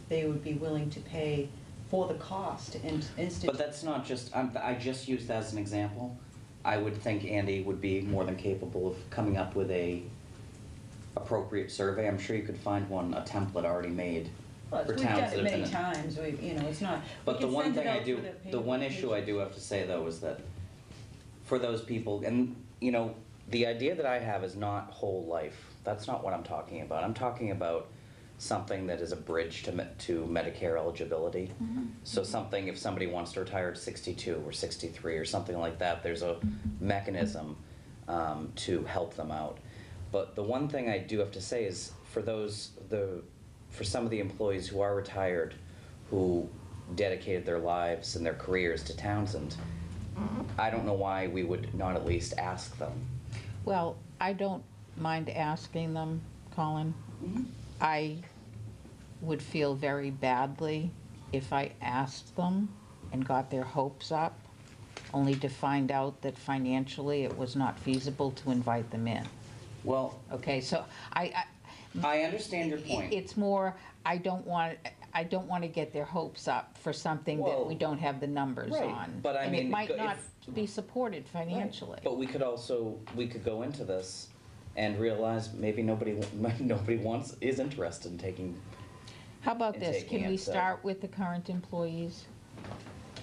they would be willing to pay for the cost and institute. But that's not just, I just used that as an example. I would think Andy would be more than capable of coming up with a appropriate survey. I'm sure you could find one, a template already made Well, for we've towns done that it have many been... times, you know, it's not. But we the can one send it thing I out do, through the one issue I do have to say though is that for those people, and you know, the idea that I have is not whole life. That's not what I'm talking about. I'm talking about something that is a bridge to Medicare eligibility. So something, if somebody wants to retire at 62 or 63 or something like that, there's a mechanism to help them out. But the one thing I do have to say is for some of the employees who are retired, who dedicated their lives and their careers to Townsend, I don't know why we would not at least ask them. Well, I don't mind asking them, Colin. I would feel very badly if I asked them and got their hopes up, only to find out that financially it was not feasible to invite them in. Well, Okay, so I understand your point. It's more, I don't want to get their hopes up for something that Well, we don't have the numbers right, on. but I And mean, it might if- not be supported financially. But we could go into this and realize maybe nobody is interested in taking. How about and this, taking can we it, so- start with the current employees?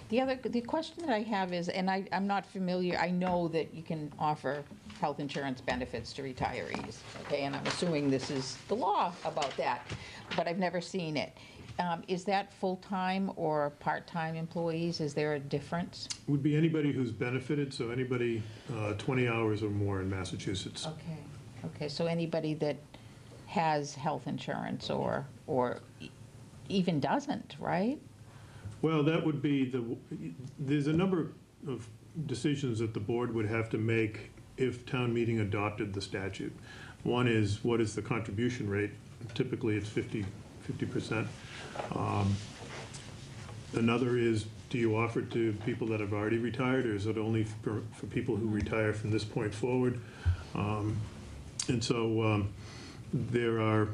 The question that I have is, and I'm not familiar, I know that you can offer health insurance benefits to retirees, okay, and I'm assuming this is the law about that, but I've never seen it. Is that full-time or part-time employees? Is there a difference? Would be anybody who's benefited, so anybody 20 hours or more in Massachusetts. Okay, so anybody that has health insurance or even doesn't, right? Well, that would be there's a number of decisions that the board would have to make if town meeting adopted the statute. One is, what is the contribution rate? Typically, it's 50%. Another is, do you offer it to people that have already retired, or is it only for people who retire from this point forward? And so there are,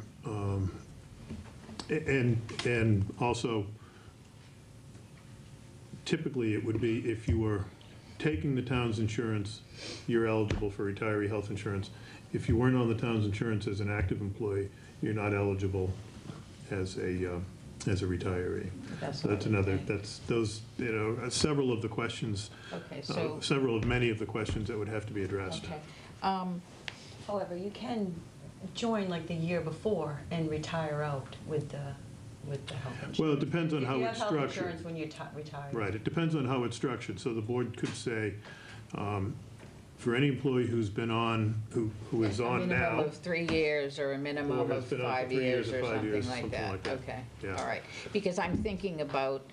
and also, typically it would be if you were taking the town's insurance, you're eligible for retiree health insurance. If you weren't on the town's insurance as an active employee, you're not eligible as a retiree. So that's another, that's those, several of the questions, Okay, so, several of many of the questions that would have to be addressed. okay. However, you can join like the year before and retire out with the health insurance. Well, it depends on how You it's have health structured. insurance when you retire. Right, it depends on how it's structured. So the board could say, for any employee who's been on, who is on A now. minimum of 3 years or a minimum Or has of been on for 5 3 years years or or 5 years, something like something that. like that. Okay, Yeah. all right. Because I'm thinking about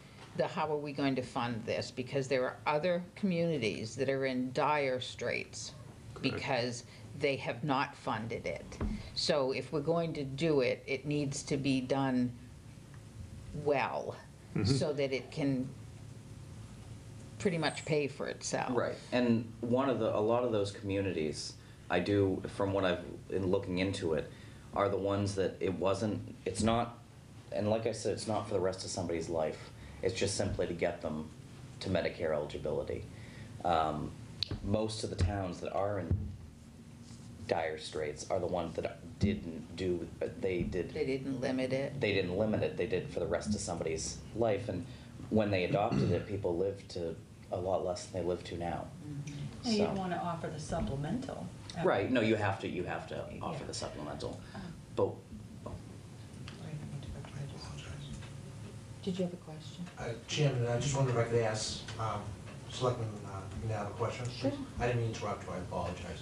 how are we going to fund this? Because there are other communities that are in dire straits because they have not funded it. So if we're going to do it, it needs to be done well so that it can pretty much pay for itself. Right, and a lot of those communities, I do, from what I've been looking into it, are the ones that it's not, and like I said, it's not for the rest of somebody's life. It's just simply to get them to Medicare eligibility. Most of the towns that are in dire straits are the ones that didn't do, They didn't limit it. they didn't limit it, they did for the rest of somebody's life, and when they adopted it, people lived to a lot less than they live to now. And So- you'd want to offer the supplemental. Right, no, you have to offer the supplemental, but, Did you have a question? Chairman, I just wondered if I could ask Selectman now a question. Sure. I didn't mean to interrupt you, I apologize.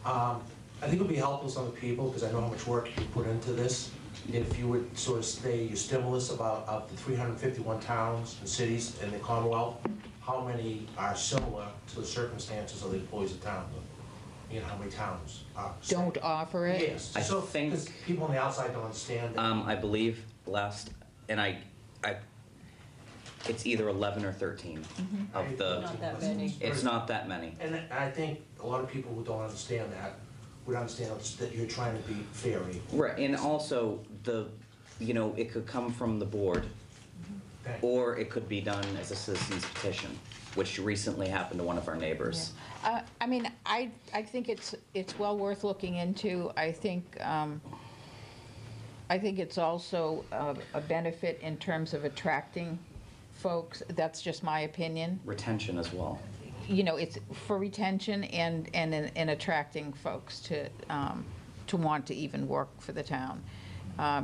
I think it would be helpful to some of the people, because I know how much work you put into this, if you would sort of say your stimulus about of the 351 towns and cities in the Commonwealth, how many are similar to the circumstances of the employees of town? How many towns are? Don't offer it? Yes, I so, think- because people on the outside don't understand that. I believe it's either 11 or 13 of the, Not that many. it's not that many. And I think a lot of people who don't understand that would understand that you're trying to be fair and equal. Right, and also it could come from the board, Thank you. or it could be done as a citizen's petition, which recently happened to one of our neighbors. I mean, I think it's well worth looking into. I think it's also a benefit in terms of attracting folks. That's just my opinion. Retention as well. It's for retention and in attracting folks to want to even work for the town.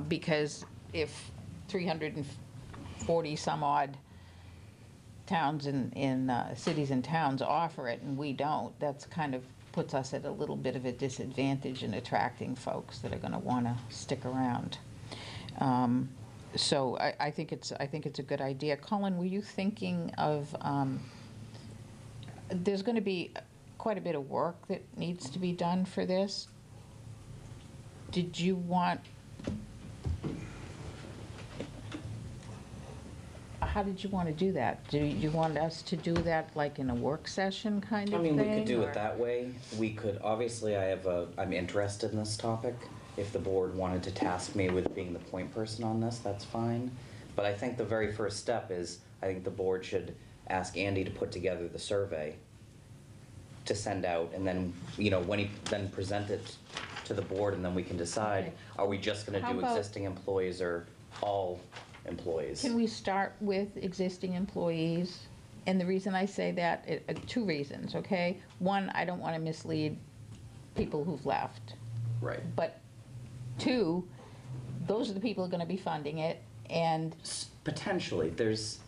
Because if 340 some odd towns in cities and towns offer it and we don't, that's kind of puts us at a little bit of a disadvantage in attracting folks that are going to want to stick around. So I think it's a good idea. Colin, were you thinking of? There's going to be quite a bit of work that needs to be done for this. Did you want? How did you want to do that? Do you want us to do that like in a work session kind of thing? We could do or- it that way. We could, obviously, I'm interested in this topic. If the board wanted to task me with being the point person on this, that's fine. But I think the very first step is, I think the board should ask Andy to put together the survey to send out, and then, when he then present it to the board, and then we can decide, Okay. are we just gonna How do about- existing employees or all employees? Can we start with existing employees? And the reason I say that, 2 reasons, okay? One, I don't want to mislead people who've left. Right. But 2, those are the people who are going to be funding it, and Potentially, there's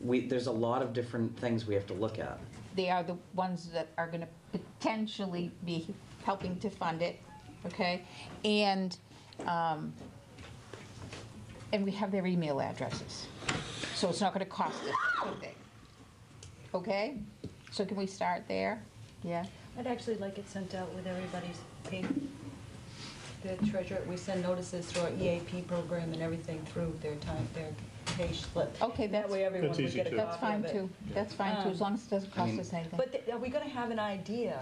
a lot of different things we have to look at. they are the ones that are going to potentially be helping to fund it, okay? And we have their email addresses, so it's not going to cost us anything, okay? So can we start there? Yeah? I'd actually like it sent out with everybody's pay. The treasurer, we send notices through our EAP program and everything through their pay slip. Okay, That way everyone That's would easy get a too. copy That's fine of it. too. That's fine too, as long as it doesn't cost us anything. But are we gonna have an idea?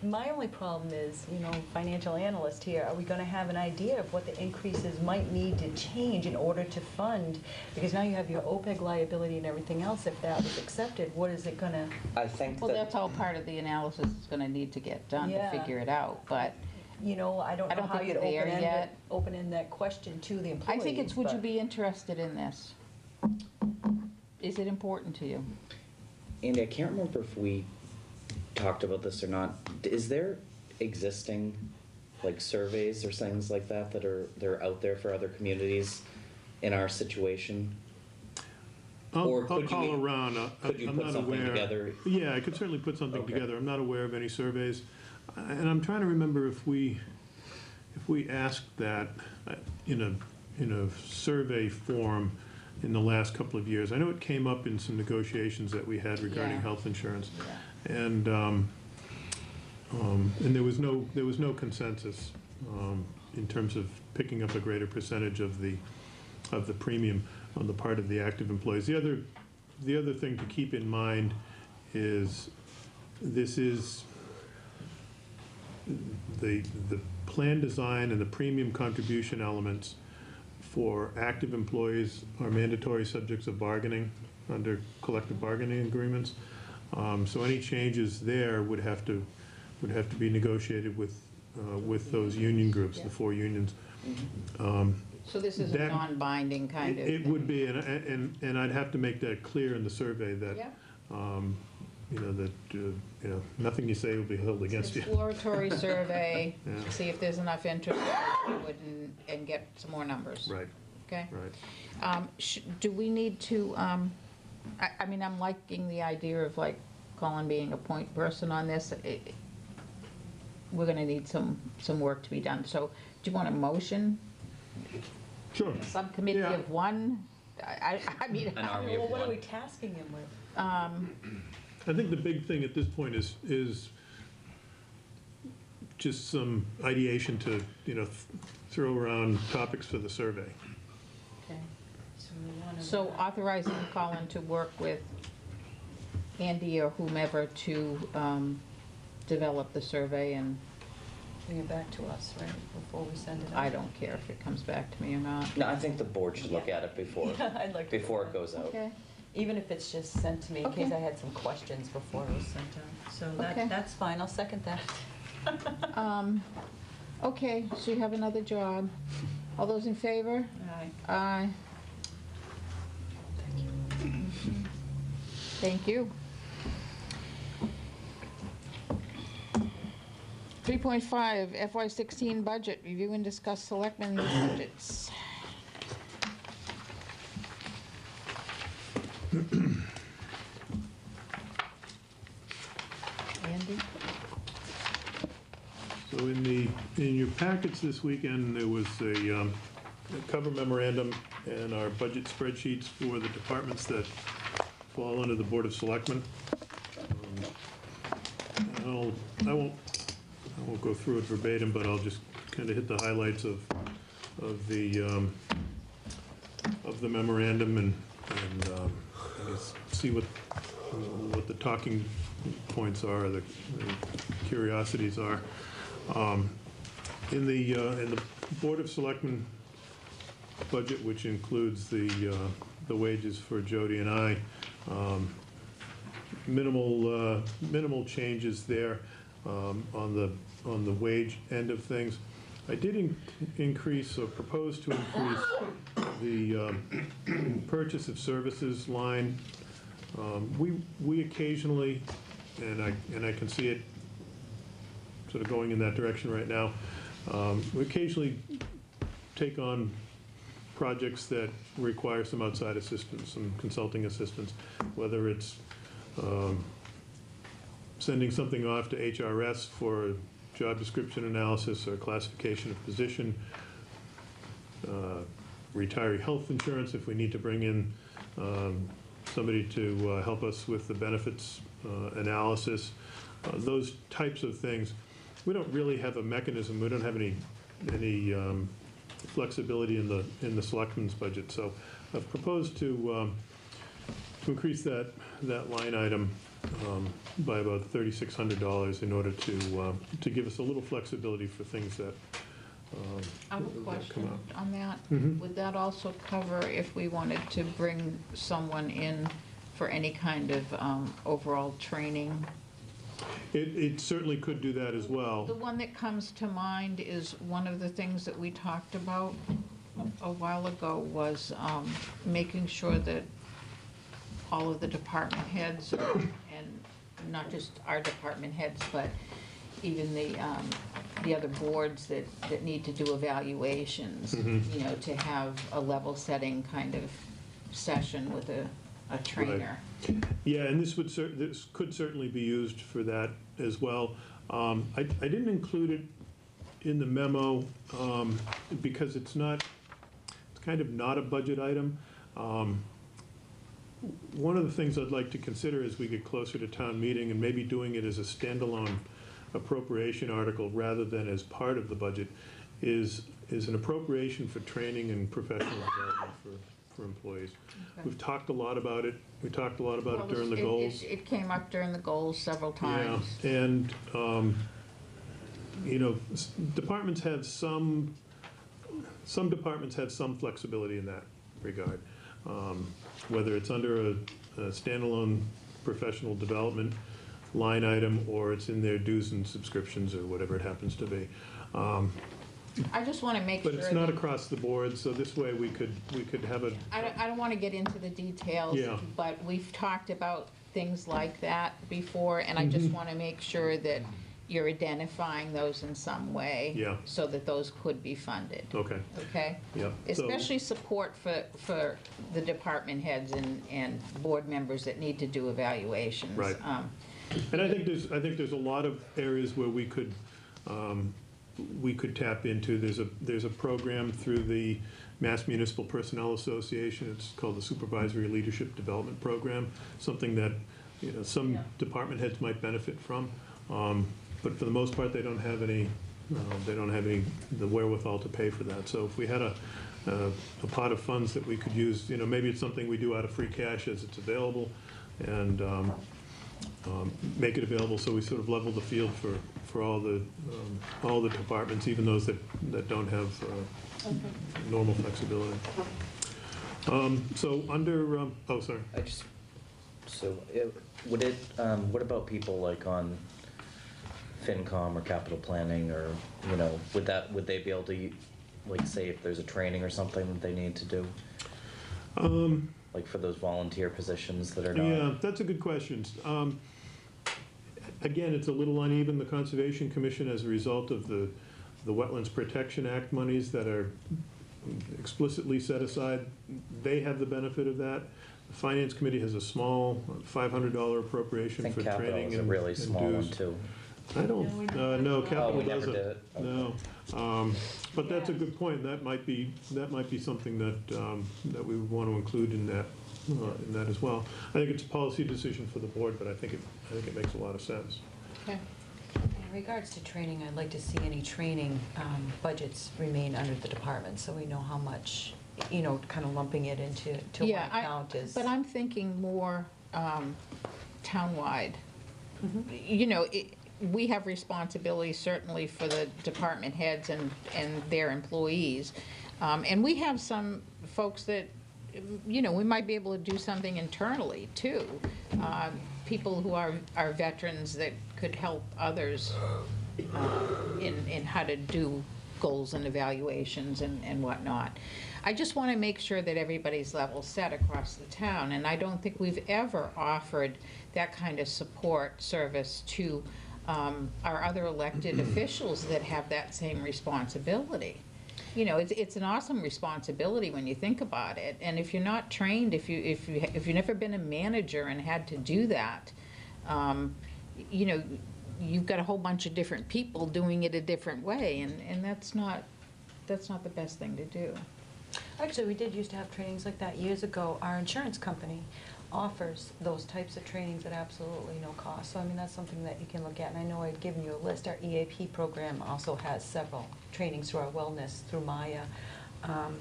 My only problem is, financial analyst here, are we gonna have an idea of what the increases might need to change in order to fund? Because now you have your OPEB liability and everything else, if that was accepted, what is it gonna, I think Well, that, that's all part of the analysis that's gonna need to get done to Yeah. figure it out, but I don't I know don't how think you'd you're there open-end yet. open-end that question to the I employees. think it's, would you but- be interested in this? Is it important to you? Andy, I can't remember if we talked about this or not. Is there existing, like, surveys or things like that they're out there for other communities in our situation? Or I'll could call you- around. could you I'm put not something aware. together? Yeah, I could certainly put something Okay. together. I'm not aware of any surveys. And I'm trying to remember if we asked that in a survey form in the last couple of years. I know it came up in some negotiations that we had regarding Yeah. health insurance. Yeah. And there was no consensus in terms of picking up a greater percentage of the premium on the part of the active employees. The other thing to keep in mind is this is the plan design and the premium contribution elements for active employees are mandatory subjects of bargaining under collective bargaining agreements. So any changes there would have to be negotiated with those union groups, the 4 unions. So this is a That- non-binding kind of It thing? would be, and I'd have to make that clear in the survey that, Yeah. nothing you say will be held against you. Exploratory survey, Yeah. see if there's enough interest and get some more numbers. Right, Okay? right. Do we need to, I'm liking the idea of like Colin being a point person on this. We're gonna need some work to be done. So do you want a motion? Sure. A subcommittee Yeah. of one? I mean. An army Well, of what are we one. tasking him with? I think the big thing at this point is just some ideation to, throw around topics for the survey. Okay. So we want to. So authorizing Colin to work with Andy or whomever to develop the survey, and Bring it back to us, right, before we send it out? I don't care if it comes back to me or not. No, I think the board should look at it before, Yeah, I'd like to. before it goes out. Okay. Even if it's just sent to me, in case Okay. I had some questions before it was sent out. So Okay. that's fine, I'll second that. Okay, so you have another job. All those in favor? Aye. Aye. Thank you. 3.5, FY16 budget, review and discuss selectmen's budgets. Andy? So in your packets this weekend, there was a cover memorandum and our budget spreadsheets for the departments that fall under the Board of Selectmen. I won't go through it verbatim, but I'll just kind of hit the highlights of the memorandum and I guess see what the talking points are, the curiosities are. In the Board of Selectmen budget, which includes the wages for Jody and I, minimal changes there on the wage end of things. I did increase or propose to increase the purchase of services line. We occasionally, and I can see it sort of going in that direction right now, we occasionally take on projects that require some outside assistance, some consulting assistance, whether it's sending something off to HRS for job description analysis or classification of position, retiree health insurance if we need to bring in somebody to help us with the benefits analysis, those types of things. We don't really have a mechanism. We don't have any flexibility in the selectmen's budget. So I've proposed to increase that line item by about $3,600 in order to give us a little flexibility for things that I have a come question up. on that. Mhm. Would that also cover if we wanted to bring someone in for any kind of overall training? It certainly could do that as well. The one that comes to mind is one of the things that we talked about a while ago was making sure that all of the department heads, and not just our department heads, but even the other boards that need to do evaluations, you know, to have a level setting kind of session with a trainer. Yeah, and this could certainly be used for that as well. I didn't include it in the memo because it's kind of not a budget item. One of the things I'd like to consider as we get closer to town meeting, and maybe doing it as a standalone appropriation article rather than as part of the budget, is an appropriation for training and professional development for employees. Okay. We've talked a lot about it. We talked a lot about Well, it during the goals. It came up during the goals several times. Yeah, and, you know, departments have some departments have some flexibility in that regard. Whether it's under a standalone professional development line item, or it's in their dues and subscriptions, or whatever it happens to be. I just want to make sure. But it's not that- across the board, so this way we could have a, I don't want to get into the details. Yeah. But we've talked about things like that before, and I just want to make sure that you're identifying those in some way. Yeah. So that those could be funded, okay, okay? yeah. So- Especially support for the department heads and board members that need to do evaluations. Right. And I think there's a lot of areas where we could tap into. There's a program through the Mass Municipal Personnel Association. It's called the Supervisory Leadership Development Program, something that, you know, some department heads might benefit from. But for the most part, they don't have the wherewithal to pay for that. So if we had a pot of funds that we could use, you know, maybe it's something we do out of free cash as it's available, and make it available so we sort of level the field for all the departments, even those that don't have normal flexibility. So under, oh, sorry. What about people like on FinCom or capital planning, or, you know, would they be able to, like, say if there's a training or something that they need to do? Like for those volunteer positions that are not? Yeah, that's a good question. Again, it's a little uneven. The Conservation Commission, as a result of the Wetlands Protection Act monies that are explicitly set aside, they have the benefit of that. The Finance Committee has a small $500 appropriation I for think capital training is a and really and small one dues. too. I don't, no, capital we never doesn't. did it? Okay. No. But that's a good point. That might be something that we would want to include in that as well. I think it's a policy decision for the board, but I think it makes a lot of sense. Okay. In regards to training, I'd like to see any training budgets remain under the department, so we know how much, you know, kind of lumping it into one Yeah, account is. but I'm thinking more townwide. Mhm. You know, we have responsibility certainly for the department heads and their employees. And we have some folks that, you know, we might be able to do something internally too. People who are veterans that could help others in how to do goals and evaluations and whatnot. I just want to make sure that everybody's level set across the town, and I don't think we've ever offered that kind of support service to our other elected officials that have that same responsibility. You know, it's an awesome responsibility when you think about it, and if you're not trained, if you've never been a manager and had to do that, you know, you've got a whole bunch of different people doing it a different way, and that's not the best thing to do. Actually, we did used to have trainings like that years ago. Our insurance company offers those types of trainings at absolutely no cost. So, I mean, that's something that you can look at. And I know I'd given you a list. Our EAP program also has several trainings through our wellness, through Maya.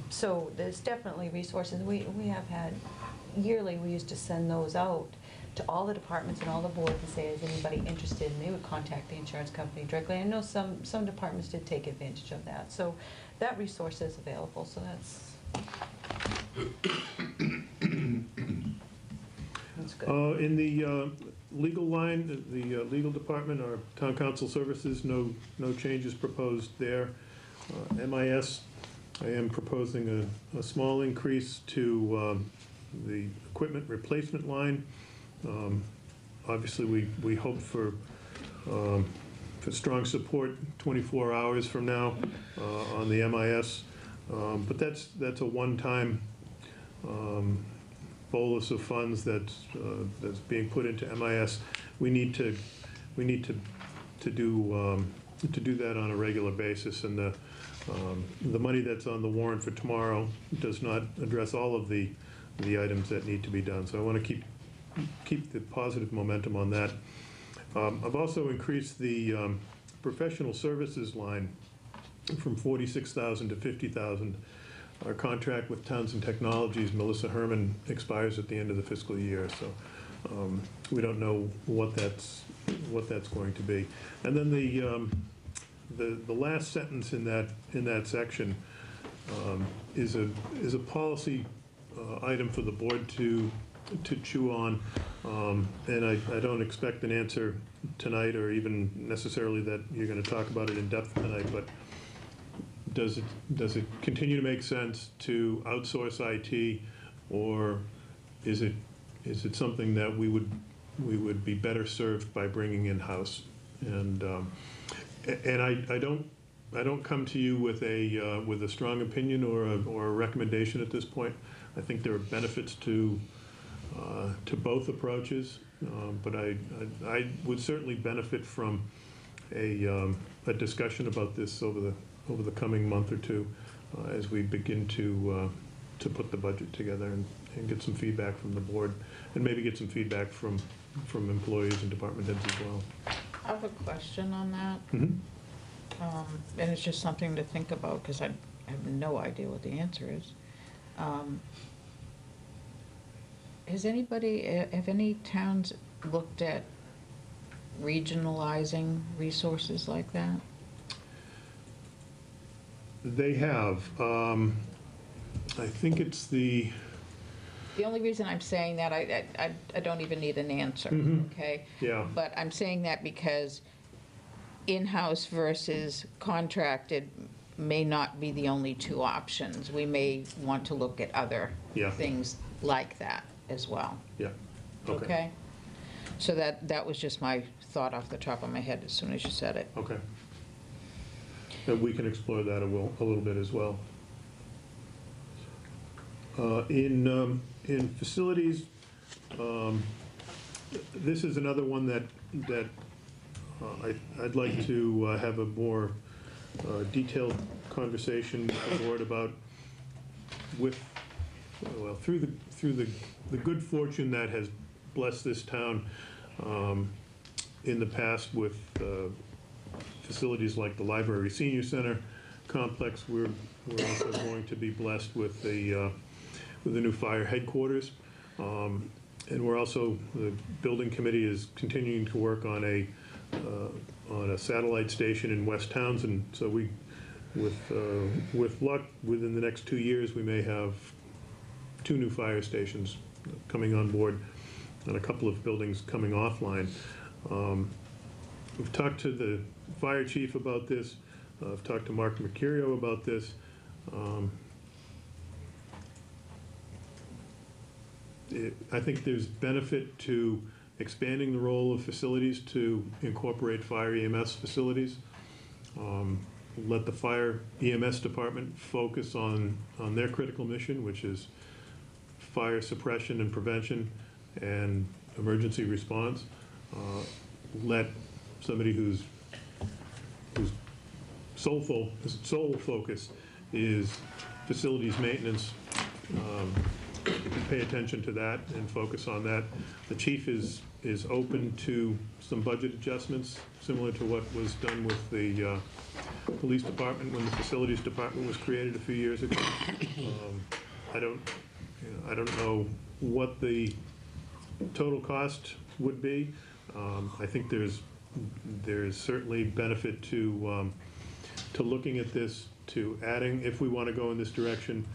So there's definitely resources. We have had, yearly, we used to send those out to all the departments and all the boards and say, is anybody interested? And they would contact the insurance company directly. I know some departments did take advantage of that. So that resource is available, so that's good. In the legal line, the legal department, our town council services, no changes proposed there. MIS, I am proposing a small increase to the equipment replacement line. Obviously, we hope for strong support 24 hours from now on the MIS, but that's a one-time bolus of funds that's being put into MIS. We need to do that on a regular basis, and the money that's on the warrant for tomorrow does not address all of the items that need to be done. So I want to keep the positive momentum on that. I've also increased the professional services line from $46,000 to $50,000. Our contract with Townsend Technologies, Melissa Herman, expires at the end of the fiscal year, so we don't know what that's going to be. And then the last sentence in that section is a policy item for the board to chew on, and I don't expect an answer tonight, or even necessarily that you're going to talk about it in depth tonight, but does it continue to make sense to outsource IT, or is it something that we would be better served by bringing in-house? And I don't come to you with a strong opinion or a recommendation at this point. I think there are benefits to both approaches, but I would certainly benefit from a discussion about this over the coming month or two as we begin to put the budget together and get some feedback from the board, and maybe get some feedback from employees and department heads as well. I have a question on that. Mm-hmm. And it's just something to think about, because I have no idea what the answer is. Have any towns looked at regionalizing resources like that? They have. I think it's the only reason I'm saying that, I don't even need an answer, Mhm. okay? Yeah. But I'm saying that because in-house versus contracted may not be the only two options. We may want to look at other Yeah. things like that as well, Yeah. okay? So that was just my thought off the top of my head as soon as you said it. Okay. And we can explore that a little bit as well. In facilities, this is another one that I'd like to have a more detailed conversation with the board about. Through the good fortune that has blessed this town in the past with facilities like the library senior center complex, we're also going to be blessed with the new fire headquarters, and we're also, the building committee is continuing to work on a satellite station in West Townsend. So with luck, within the next 2 years, we may have 2 new fire stations coming on board and a couple of buildings coming offline. We've talked to the fire chief about this. I've talked to Mark Mercurio about this. I think there's benefit to expanding the role of facilities to incorporate fire EMS facilities. Let the fire EMS department focus on their critical mission, which is fire suppression and prevention and emergency response. Let somebody whose sole focus is facilities maintenance pay attention to that and focus on that. The chief is open to some budget adjustments, similar to what was done with the police department when the facilities department was created a few years ago. I don't know what the total cost would be. I think there's certainly benefit to looking at this, to adding, if we want to go in this direction,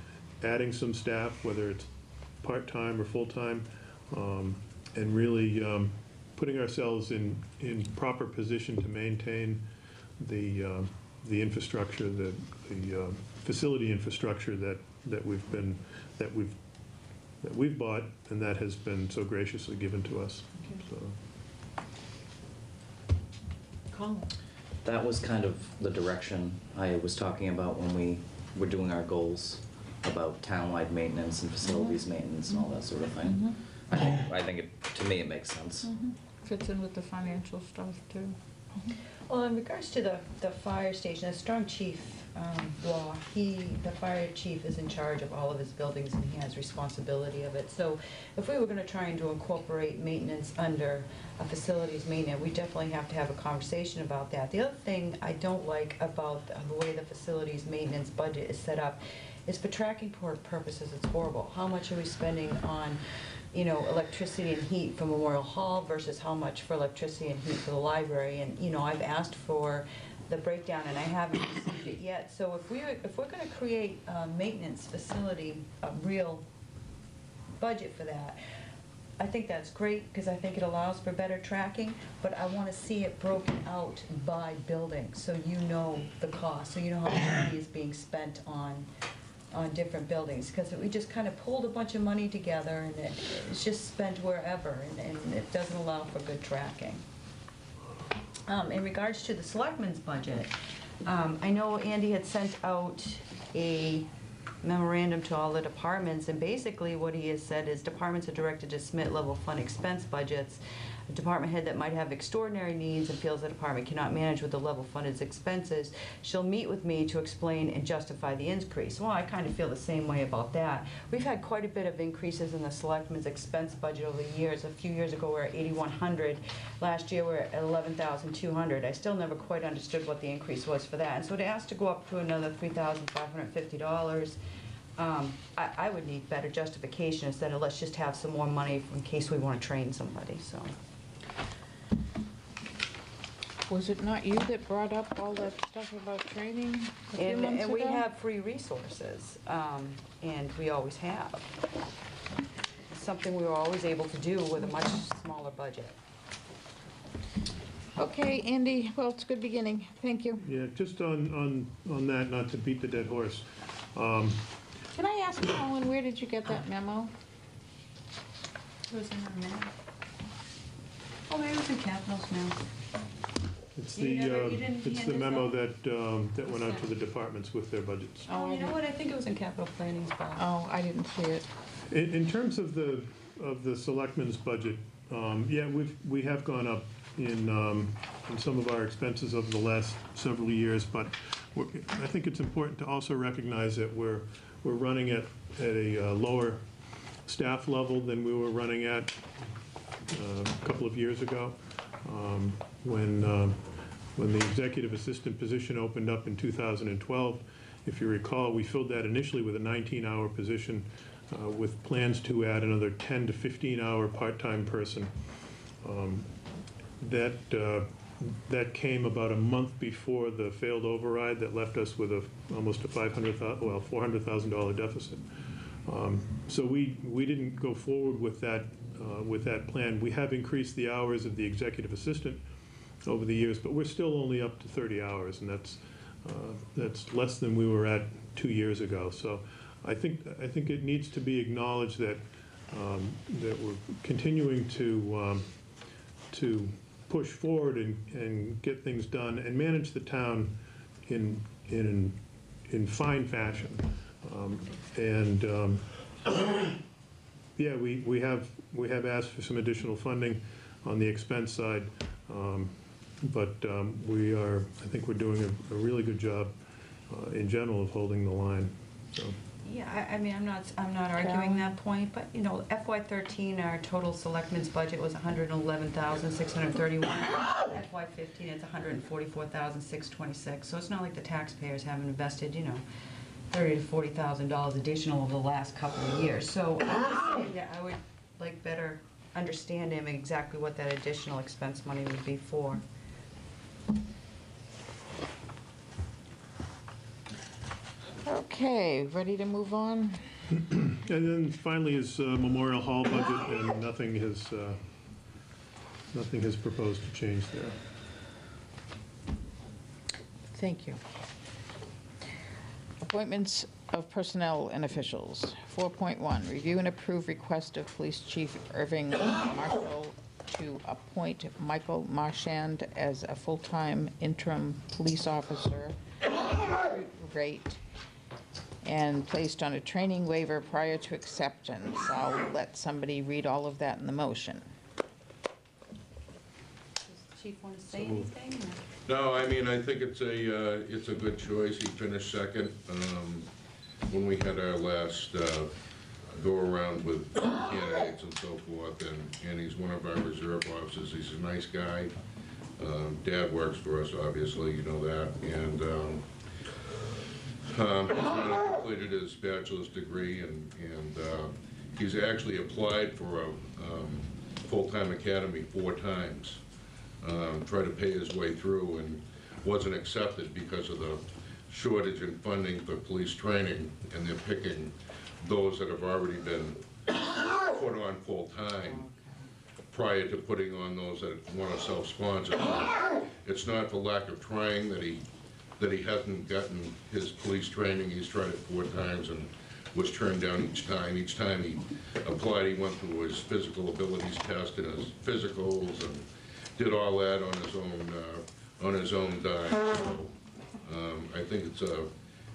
adding some staff, whether it's part-time or full-time, and really putting ourselves in proper position to maintain the infrastructure, the facility infrastructure that we've bought and that has been so graciously given to us. So. Colin? That was kind of the direction I was talking about when we were doing our goals about townwide maintenance and facilities maintenance and all that sort of thing. I think to me, it makes sense. Fits in with the financial stuff, too. Well, in regards to the fire station, as Strong Chief Law, the fire chief is in charge of all of his buildings and he has responsibility of it. So if we were gonna try and to incorporate maintenance under a facilities maintenance, we definitely have to have a conversation about that. The other thing I don't like about the way the facilities maintenance budget is set up is for tracking purposes, it's horrible. How much are we spending on, you know, electricity and heat for Memorial Hall versus how much for electricity and heat for the library? And, you know, I've asked for the breakdown and I haven't received it yet. So if we're gonna create a maintenance facility, a real budget for that, I think that's great, because I think it allows for better tracking, but I wanna see it broken out by building, so you know the cost, so you know how much money is being spent on different buildings, because we just kind of pulled a bunch of money together and it's just spent wherever, and it doesn't allow for good tracking. In regards to the selectmen's budget, I know Andy had sent out a memorandum to all the departments, and basically what he has said is departments are directed to submit level fund expense budgets. A department head that might have extraordinary needs and feels the department cannot manage with the level funded expenses shall meet with me to explain and justify the increase. Well, I kind of feel the same way about that. We've had quite a bit of increases in the selectmen's expense budget over the years. A few years ago we were at $8,100. Last year we were at $11,200. I still never quite understood what the increase was for that. And so to ask to go up to another $3,550, I would need better justification instead of let's just have some more money in case we want to train somebody. So. Was it not you that brought up all that stuff about training a few months ago? And we have free resources, and we always have. It's something we were always able to do with a much smaller budget. Okay, Andy, well, it's a good beginning. Thank you. Yeah, just on that, not to beat the dead horse. Can I ask Colin, where did you get that memo? It was in our memo. Oh, maybe it was in Capitals now. It's You didn't it's hand the this memo out? that went out to the departments with their budgets. Oh, I you know didn't- what, I think it was in capital planning's file. Oh, I didn't see it. In terms of the selectmen's budget, yeah, we have gone up in some of our expenses over the last several years, but I think it's important to also recognize that we're running at a lower staff level than we were running at a couple of years ago. When the executive assistant position opened up in 2012, if you recall, we filled that initially with a 19-hour position with plans to add another 10 to 15-hour part-time person. That came about a month before the failed override that left us with almost a $400,000 deficit. So we didn't go forward with that plan. We have increased the hours of the executive assistant over the years, but we're still only up to 30 hours, and that's less than we were at 2 years ago. So I think it needs to be acknowledged that we're continuing to push forward and get things done and manage the town in fine fashion. Yeah, we have asked for some additional funding on the expense side, but I think we're doing a really good job in general of holding the line. So. Yeah, I mean, I'm not arguing that point, but, you know, FY13, our total selectmen's budget was $111,631. FY15, it's $144,626. So it's not like the taxpayers haven't invested, you know, $30,000 to $40,000 additional over the last couple of years. So I'm just saying that I would like better understanding exactly what that additional expense money would be for. Okay, ready to move on? And then finally is Memorial Hall budget, and nothing has proposed to change there. Thank you. Appointments of personnel and officials. 4.1, review and approve request of Police Chief Irving Marshall to appoint Michael Marchand as a full-time interim police officer, rate, and placed on a training waiver prior to acceptance. I'll let somebody read all of that in the motion. Does the chief want to say anything? or- No, I mean, I think it's a good choice. He finished second when we had our last go-around with candidates and so forth, and he's one of our reserve officers. He's a nice guy. Dad works for us, obviously, you know that, and he's not completed his bachelor's degree, and he's actually applied for a full-time academy 4 times. Tried to pay his way through and wasn't accepted because of the shortage in funding for police training, and they're picking those that have already been put on full-time prior to putting on those that want to self-sponsor. It's not for lack of trying that he hasn't gotten his police training. He's tried it 4 times and was turned down each time. Each time he applied, he went through his physical abilities test and his physicals and did all that on his own dime. So, I think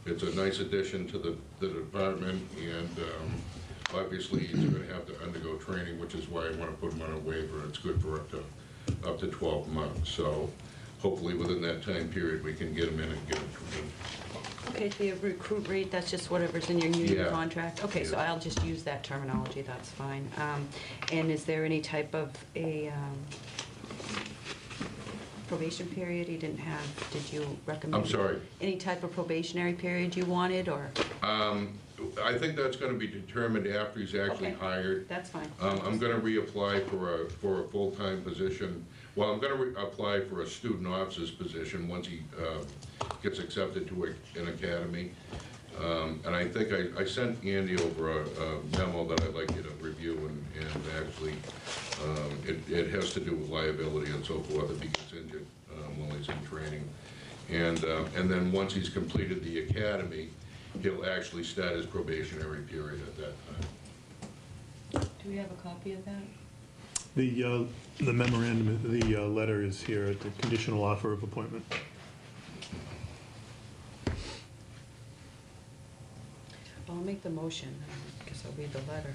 it's a nice addition to the department, and obviously he's going to have to undergo training, which is why I want to put him on a waiver. It's good for up to 12 months. So hopefully within that time period we can get him in and get him trained. Okay, the recruit rate, that's just whatever's in your union Yeah. contract? Okay, so Yeah. I'll just use that terminology, that's fine. And is there any type of a probation period he didn't have? Did you recommend? I'm sorry? Any type of probationary period you wanted, or? I think that's going to be determined after he's actually Okay. hired. That's fine. I'm going to reapply for a full-time position. Well, I'm going to apply for a student officer's position once he gets accepted to an academy. And I think I sent Andy over a memo that I'd like you to review, and actually, it has to do with liability and so forth if he gets injured while he's in training. And then once he's completed the academy, he'll actually start his probationary period at that time. Do we have a copy of that? The memorandum, the letter is here at the conditional offer of appointment. I'll make the motion. I guess I'll read the letter.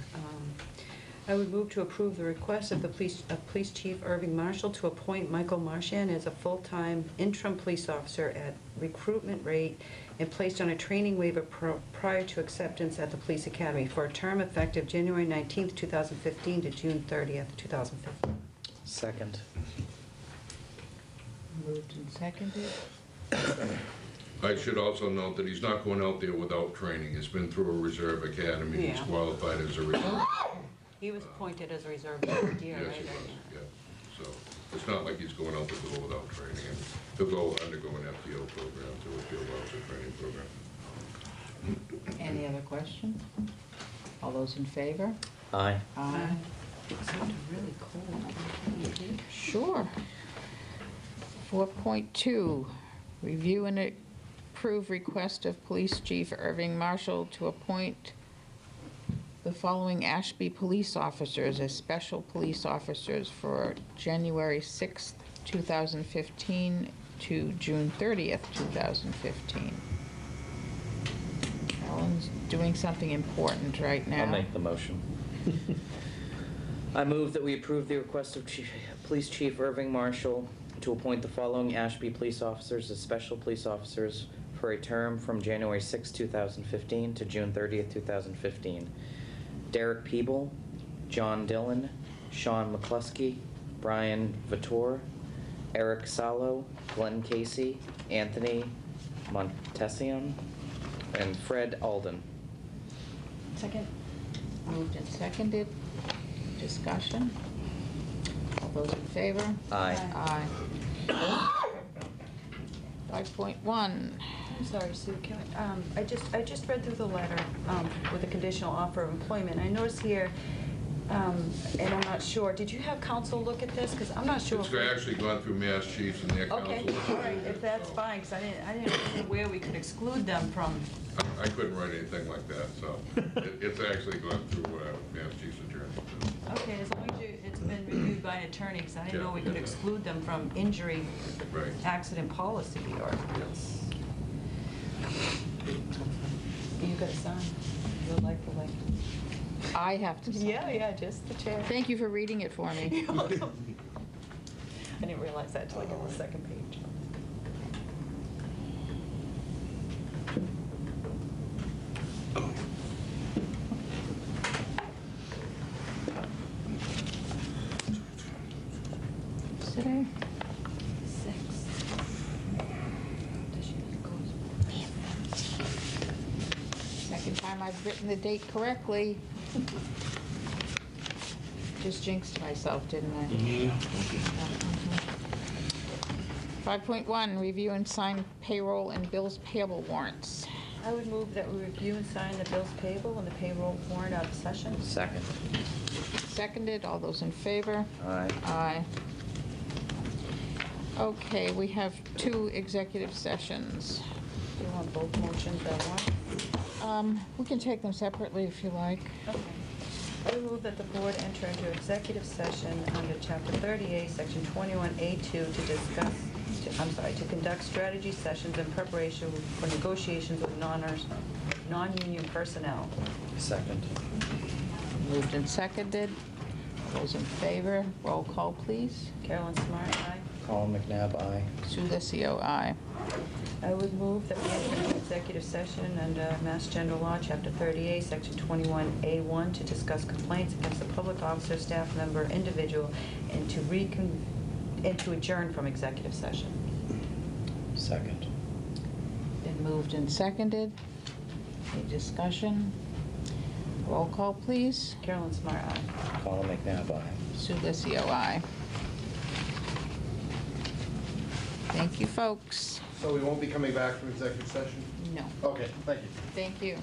I would move to approve the request of the Police Chief Irving Marshall to appoint Michael Marchand as a full-time interim police officer at recruitment rate and placed on a training waiver prior to acceptance at the Police Academy for a term effective January 19th, 2015 to June 30th, 2015. Second. Moved and seconded. I should also note that he's not going out there without training. He's been through a reserve academy. He's Yeah. qualified as a reserve. He was appointed as a reserve last year, Yes, right? he was, yeah. So it's not like he's going out the door without training. And he'll go undergo an FTO program, too, a field officer training program. Any other questions? All those in favor? Aye. Aye. It's really cold. Sure. 4.2, review and approve request of Police Chief Irving Marshall to appoint the following Ashby police officers as special police officers for January 6th, 2015 to June 30th, 2015. Alan's doing something important right now. I'll make the motion. I move that we approve the request of Police Chief Irving Marshall to appoint the following Ashby police officers as special police officers for a term from January 6, 2015 to June 30th, 2015. Derek Peeble, John Dillon, Sean McCluskey, Brian Vittor, Eric Salo, Glenn Casey, Anthony Montesian, and Fred Alden. Second. Moved and seconded. Discussion? those in favor? Aye. Aye. 5.1. I'm sorry, Sue, can I just read through the letter with a conditional offer of employment. I noticed here, and I'm not sure, did you have counsel look at this? Because I'm not sure. It's actually gone through Mass Chiefs and their council. Okay, all right, if that's fine, because I didn't know where we could exclude them from. I couldn't write anything like that, so it's actually gone through Mass Chief's attorney. Okay, as long as it's been reviewed by an attorney, because I didn't know we could exclude them from injury, Right. accident policy, or it's... You got to sign. You'll like the way. I have to sign. Yeah, just the chair. Thank you for reading it for me. You're welcome. I didn't realize that until I got the second page. Today? 6. Does she Second time I've written the date correctly. Just jinxed myself, didn't I? Yeah. 5.1, review and sign payroll and bills payable warrants. I would move that we review and sign the bills payable and the payroll warrant out of session. Second. Seconded, all those in favor? Aye. Aye. Okay, we have 2 executive sessions. Do you want both motions at once? We can take them separately if you like. Okay. I would move that the board enter into executive session under Chapter 38, Section 21A2 to discuss, to conduct strategy sessions in preparation for negotiations with non-union personnel. Second. Moved and seconded. All those in favor, roll call, please. Carolyn Smart, aye. Colin McNabb, aye. Sue Lizio, aye. I would move that we enter into executive session under Mass General Law, Chapter 38, Section 21A1, to discuss complaints against a public officer, staff member, individual, and to adjourn from executive session. Second. Been moved and seconded. Any discussion? Roll call, please. Carolyn Smart, aye. Colin McNabb, aye. Sue Lizio, aye. Thank you, folks. So we won't be coming back from executive session? No, Okay, thank you. thank you.